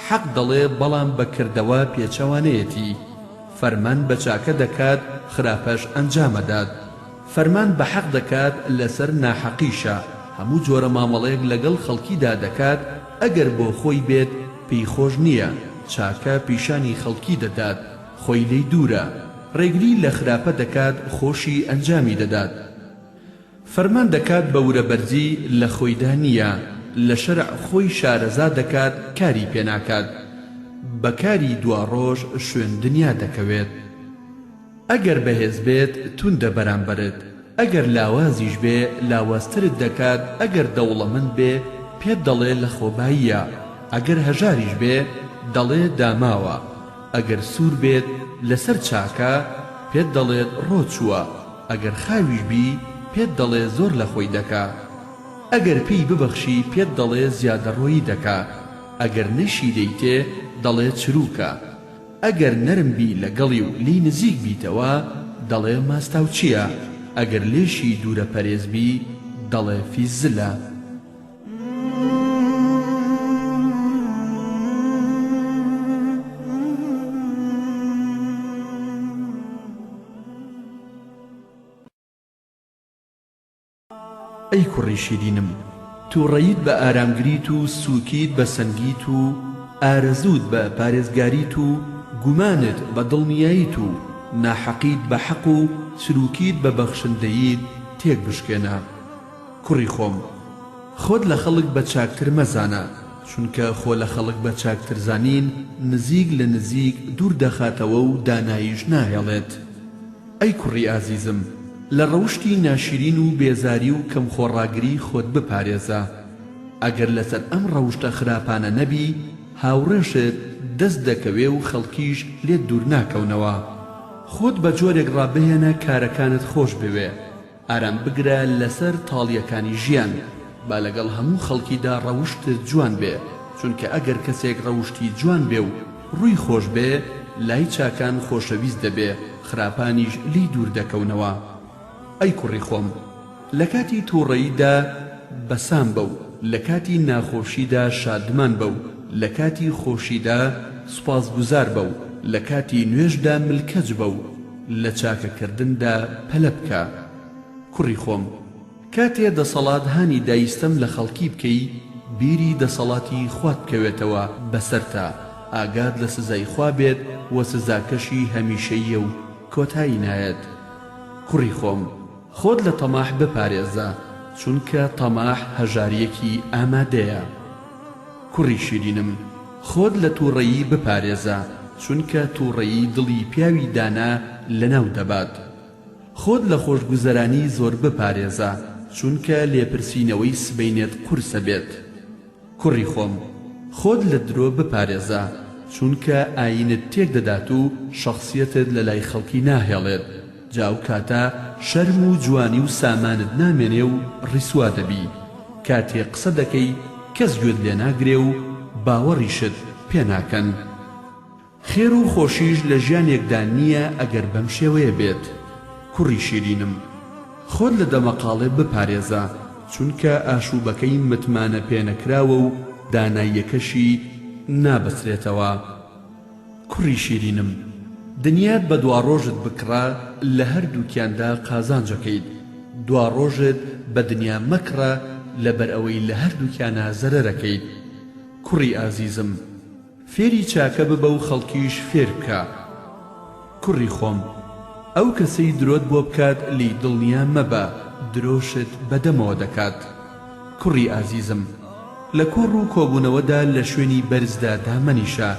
[SPEAKER 1] حەق دەڵێ بەڵام بەکردەوە پێچەوانەیەتی. فەرمان بە چاکە دەکات خراپەش ئەنجامەدات. فەرمان بە حەق دەکات لەسەر ناحەقیشە. هەموو جۆرە مامەڵەیەک لەگەڵ خەڵکیدا دەکات، ئەگەر بۆ خۆی بێت پێی خۆش نییە. چاکە پیشانی خەڵکی دەدات، خۆی لێی دوورە. ڕێگری لە خراپە دەکات، خۆشی ئەنجامی دەدات. فەرمان دەکات بە ورەبەرزی لە خۆیدا نییە. لە شەرع خۆی شارەزا دەکات، کاری پێناکات. بەکاری دوا ڕۆژ شوێن دنیا دەکەوێت. ئەگەر بەهێز بێت توندە بەرامبەرت، ئەگەر لاوازیش بێ لاوازترت دەکات. ئەگەر دەوڵەمەند بێ پێت دەڵێ لە خۆباییە، ئەگەر هەژاریش بێ دەڵێ داماوە. ئەگەر سوور بێت لەسەر چاکە پێت دەڵێت ڕۆچووە. ئەگەر خاویش بی پێت دەڵێ زۆر لە خۆی دەکا. ئەگەر پێی ببەخشی پێت دەڵێ زیادەڕۆیی دەکا. ئەگەر نەشی دەیتێ دەڵێ چروکە. ئەگەر نەرم بی لەگەڵی و لی نزیک بیتەوە دەڵێ ماستاو چییە. ئەگەر لێشی دوورە پەرێزبی دەڵێ فیزلە. ئەی کوڕی شیرینم، تووڕەیت بە ئارامگریت و سووکیت بە سەنگیت و ئارەزوت بە پارێزگاریت و گومانت بە دڵنیاییت و ناحەقیت بە حەق و سلوکیت بە بەخشندەییت تێک بشکێنە. کوڕی خۆم، خۆت لە خەڵک بە چاکتر مەزانە، چونکە خۆ لە خەڵک بە چاکتر زانین نزیک لە نزیک دوور دەخاتەوە و داناییش ناهێڵێت. ئەی کوڕی ئازیزم، لە ڕەوشتی ناشرین و بێزاری و کەمخۆڕاگری خۆت بپارێزە. ئەگەر لەسەر ئەم ڕەوشتە خراپانە نەبی هاوڕێشت دەست دەکەوێ و خەڵکیش لێت دوور ناکەونەوە. خۆت بە جۆرێک ڕابهێنە کارەکانت خۆش بوێ، ئارام بگرە لەسەر تاڵیەکانی ژیان، با لەگەڵ هەموو خەڵکیدا ڕەوشتت جوان بێ، چونکە ئەگەر کەسێک ڕەوشتی جوان بێ و ڕووی خۆش بێ لای چاکان خۆشەویست دەبێ، خراپانیش لی دوور دەکەونەوە. ئەی کوڕی خۆم، لە کاتی تووڕەییدا بەسام بە و لە کاتی ناخۆشیدا شادمان بە و لە کاتی خۆشیدا سوپاسگوزار بە و لە کاتی نوێژدا ملکەج بە و لە چاکەکردندا پەلە بکە. کوڕی خۆم، کاتێ دەسەڵات هانی دایستەم لە خەڵکی بکەی بیری دەسەڵاتی خوات بکەوێتەوە بەسەرتا، ئاگاد لە سزای خوا بێت و سزاکەشی هەمیشەییە و کۆتایی نایەت. کوڕی خۆم، خۆت لە تەماح بپارێزە، چونکە تەماح هەژاریەکی ئامادەیە. کوڕی شیرینم، خۆت لە تووڕەیی بپارێزە، چونکە تووڕەیی دڵی پیاوی دانا لەناو دەبات. خۆت لە خۆشگوزەرانی زۆر بپارێزە، چونکە لێپرسینەوەی سبەینێت قورسە بێت. کوڕی خۆم، خۆت لە درۆ بپارێزە، چونکە ئاینت تێک دەدات و شەخسیەتت لە لای خەڵکی ناهێڵێت، جاو کاتە شەرم و جوانی و سامانت نامێنێ و ڕیسوا دەبی. کاتێ قسە دەکەی کەس گوێت لێ ناگرێ و باوەڕیشت پێ ناکەن. خێر و خۆشیش لە ژیانێکدا نییە ئەگەر بەم شێوەیە بێت. کوڕی شیرینم، خۆت لە دەمەقاڵێ بپارێزە، چونکە ئاشوبەکەی متمانە پێنەکراوە و داناییەکەشی نابەسرێتەوە. کوڕی شیرینم، دنیات بە دوا ڕۆژت بکڕە لە هەردووکیاندا قازانجەکەیت، دوا ڕۆژت بە دنیا مەکڕە لەبەر ئەوەی لە هەردووکیانە زەرەرەکەیت. کوڕی ئازیزم، فێری چاکە ببە و خەڵکیش فێر بکە. کوڕی خۆم، ئەو کەسەی درۆت بۆ بکات لی دڵنیا مەبە، درۆشت بەدەمەوە دەکات. کوڕی ئازیزم، لە کۆڕ و کۆبوونەوەدا لە شوێنی بەرزدا دامەنیشە،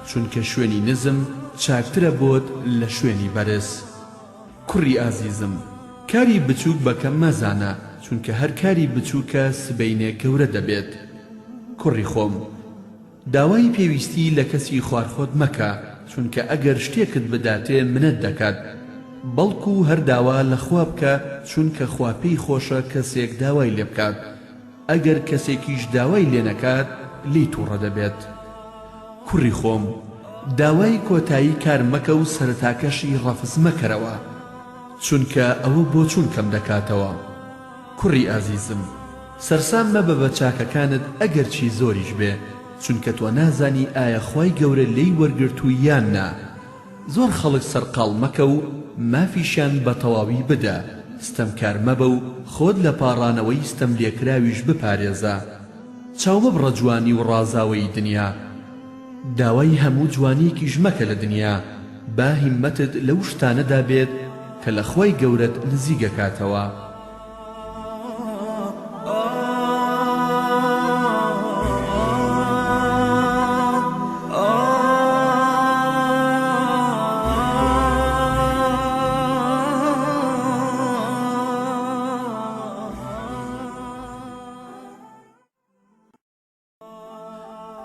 [SPEAKER 1] چونکە شوێنی نزم چاکترە بۆت لە شوێنی بەرز. کوڕی ئازیزم، کاری بچووک بەکەم مەزانە، چونکە هەر کاری بچووکە سبەینێ گەورە دەبێت. کوڕی خۆم، داوای پێویستی لە کەسی خوارخۆت مەکە، چونکە ئەگەر شتێکت بداتێ منەت دەکات، بەڵکو هەر داوا لە خوا بکە، چونکە خوا پێی خۆشە کەسێک داوای لێ بکات، ئەگەر کەسێکیش داوای لێ نەکات لی تووڕە دەبێت. کوڕی خۆم، داوای کۆتایی کار مەکە و سەرتاکەشی ڕەفز مەکەرەوە، چونکە ئەوە بۆ چون کەم دەکاتەوە. کوڕی ئازیزم، سەرسام مەبە بە چاکەکانت ئەگەر چی زۆریش بێ، چونکە تۆ نازانی ئایا خوای گەورە لێی وەرگرتو یان نا. زۆر خەڵک سەرقاڵ مەکە و مافیشیان بە تەواوی بدە، ستەمکار مەبە و خۆت لە پاڕانەوەی ستەم لێکراویش بپارێزە. چاو مەبڕە جوانی و ڕازاوەی دنیا، داوای هەموو جوانیەکیش مەکە لە دنیا، با هیممەتت لەو شتانەدا بێت کە لە خوای گەورەت نزیگەکاتەوە.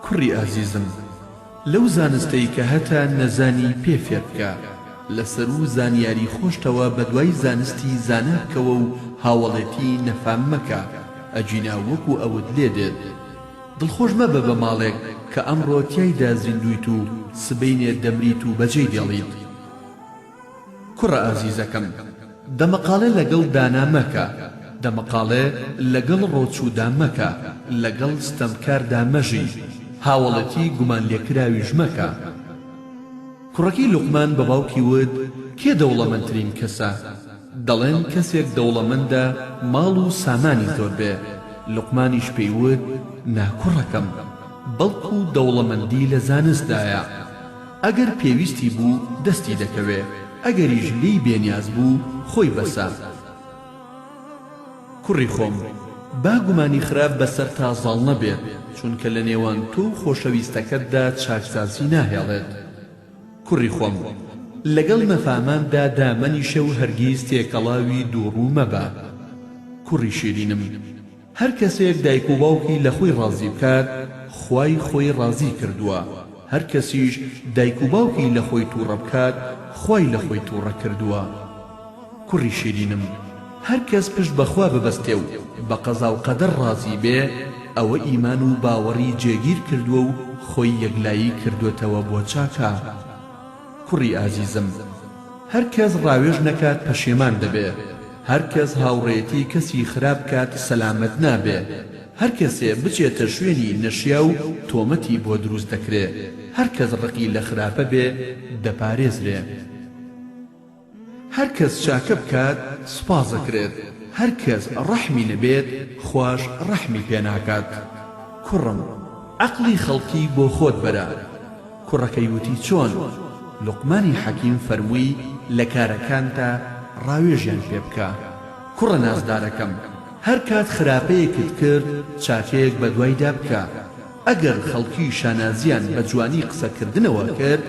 [SPEAKER 1] کوڕی ئازیزم، لەو زانستەی کە هەتا نەزانی پێ فێر بکە، لەسەر و زانیاری خۆشتەوە بە دوای زانستی زانا بکەوە و هاوڵێتی نەفام مەکە، ئەجینا وەکو ئەوت لێ دێت. دڵخۆش مەبە بە ماڵێک کە ئەمڕۆ تیایدا زیندویت و سبەینێ دەمریت و بەجێی دێڵیت. کوڕە ئازیزەکەم، دەمەقاڵێ لەگەڵ دانا مەکە، دەمەقاڵێ لەگەڵ ڕۆچوودا مەکە، لەگەڵ ستەمکاردا مەژی، هاوڵەتی گومان لێکراویش مەکە. کوڕەکەی لوقمان بە باوکی وت، کێ دەوڵەمەندترین کەسە؟ دەڵێن کەسێک دەوڵەمەندە ماڵ و سامانی زۆر بێ. لوقمانیش پێی وت، ناکوڕەکەم، بەڵکو دەوڵەمەندی لە زانستدایە، ئەگەر پێویستی بوو دەستی دەکەوێ، ئەگەریش لی بێنیاز بوو خۆی بەسە. کوڕی خۆم، با گومانی خراپ بەسەر تا زاڵ نەبێت، چونکە لە نێوان تۆ و خۆشەویستەکەتدا چاکسازی ناهێڵێت. کوڕی خۆم، لەگەڵ مەفاماندا دامەنیشە و هەرگیز تێکەڵاوی دووڕوو مەبە. کوڕی شیرینم، هەر کەسێک دایک و باوکی لە خۆی ڕازی بکات خوای خۆی ڕازی کردووە، هەر کەسیش دایک و باوکی لە خۆی تووڕە بکات خوای لە خۆی تووڕە کردووە. کوڕی شیرینم، هەر کەس پشت بەخوا ببەستێ و بە قەزا و قەدەر ڕازی بێ ئەوە ئیمان و باوەڕی جێگیر کردووە و خۆی یەکلایی کردوێتەوە بۆ چاکە. کوڕی ئازیزم، هەر کەس ڕاوێژ نەکات پەشێمان دەبێ، هەر کەس هاوڕێتی کەسی خراپ کات سەلامەت نابێ، هەر کەسێ بچێتە شوێنی نەشیا و تۆمەتی بۆ دروست دەکرێ، هەر کەس ڕقی لە خراپە بێ دەپارێزرێ، هەر کەس چاکە بکات سوپاس دەکرێت، هەر کەس ڕەحمی نەبێت خوش ڕەحمی پێ ناکات. کوڕم، عەقڵی خەڵکی بۆ خۆت بەرە. کوڕەکەی وتی چۆن؟ لوقمانی حەکیم فەرمووی لە کارەکانتە ڕاوێژیان پێ بکە. کوڕە نازدارەکەم، هەر کات خراپەیەکت کرد چاکەیەک بە دوایدا بکە. ئەگەر خەڵکی شانازیان بە جوانی قسەکردنەوە کرد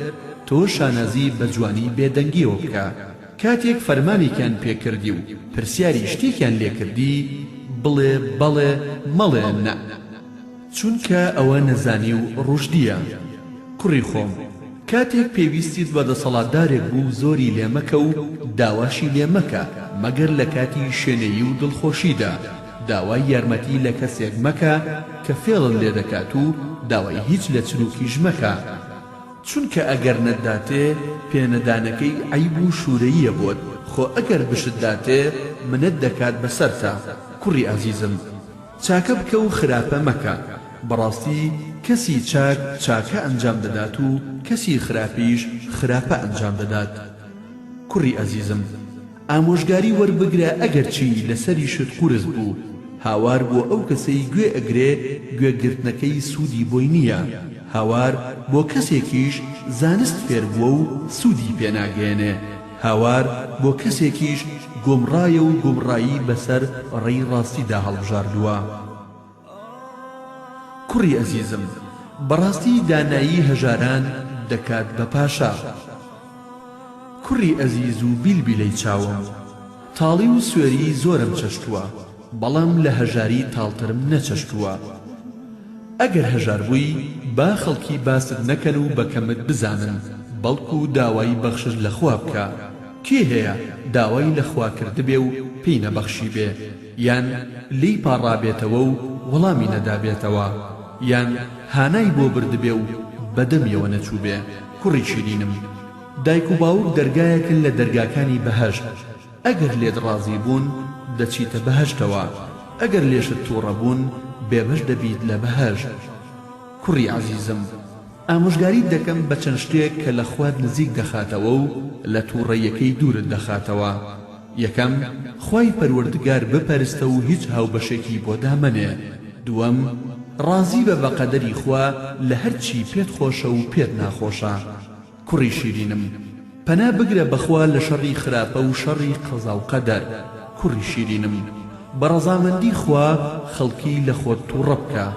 [SPEAKER 1] تۆ شانازی بە جوانی بێدەنگیەوە بکە. کاتێک فەرمانێکیان پێکردی و پرسیاری شتێکیان لێکردی بڵێ بەڵێ مەڵێ نە، چونکە ئەوە نەزانی و ڕوشدیە. کوڕی خۆم، کاتێک پێویستیت بە دەسەڵاتدارێک بوو زۆری لێمەکە و داواشی لێمەکە مەگەر لە کاتی شوێنەیی و دڵخۆشیدا. داوای یارمەتی لە کەسێک مەکە کە فێڵت لێ دەکات و داوای هیچ لە چروکیش مەکە، چونکە ئەگەر نەتداتێ پێنەدانەکەی عەیب و شوورەییە بۆت، خۆ ئەگەر بشت داتێ منت دەکات بەسەرتا. کوڕی ئازیزم، چاکە بکە و خراپە مەکە. بەڕاستی کەسی چاک چاکە ئەنجام دەدات و کەسی خراپیش خراپە ئەنجام دەدات. کوڕی ئازیزم، ئامۆژگاری وەربگرە ئەگەر چی لەسەری شت قورس بوو، هاوار بۆ ئەو کەسەی گوێ ئەگرێ گوێگرتنەکەی سوودی بۆی نییە، هاوار بۆ کەسێکیش زانست فێر بووە و سوودی پێناگەێنێ، هاوار بۆ کەسێکیش گۆمڕایە و گۆمڕایی بەسەر ڕێی ڕاستیدا هەڵبژاردووە. کوڕی ئەزیزم، بەڕاستی دانایی هەژاران دەکات بە پاشا. کوڕی ئەزیز و بیلبیلەی چاوم، تاڵی و سوێری زۆرم چەشتووە، بەڵام لە هەژاری تاڵترم نەچەشتووە. ئەگەر هەژار بووی با خەڵکی باست نەکەن و بەکەمت بزانن، بەڵکو داوای بەخشش لە خوا بکە. کێ هەیە داوای لە خوا کردبێ و پێی نەبەخشی بێ، یان لی پاڕابێتەوە و وەڵامی نەدابێتەوە، یان هانای بۆ بردبێ و بەدەمیەوە نەچوو بێ. کوڕی شیرینم، دایک و باوک دەرگایەکن لە دەرگاکانی بەهەشت. ئەگەر لێت ڕازی بوون دەچیتە بەهەشتەوە، ئەگەر لێشت تووڕە بوون بێبەش دەبیت لە بەهەشت. کوڕی عەزیزم، ئامۆژگاریت دەکەم بە چەند شتێک کە لە خوات نزیک دەخاتەوە و لە تووڕەیەکەی دوورت دەخاتەوە. یەکەم، خوای پەروەردگار بپەرستە و هیچ هاوبەشێکی بۆ دامەنێ. دووەم، ڕازی بە بەقەدەری خوا لە هەرچی پێت خۆشە و پێت ناخۆشە. کوڕی شیرینم، پەنا بگرە بەخوا لە شەڕی خراپە و شەڕی قەزا و قەدەر. کوڕی شیرینم، بە ڕەزامەندی خوا خەڵکی لە خۆت تووڕە بکە.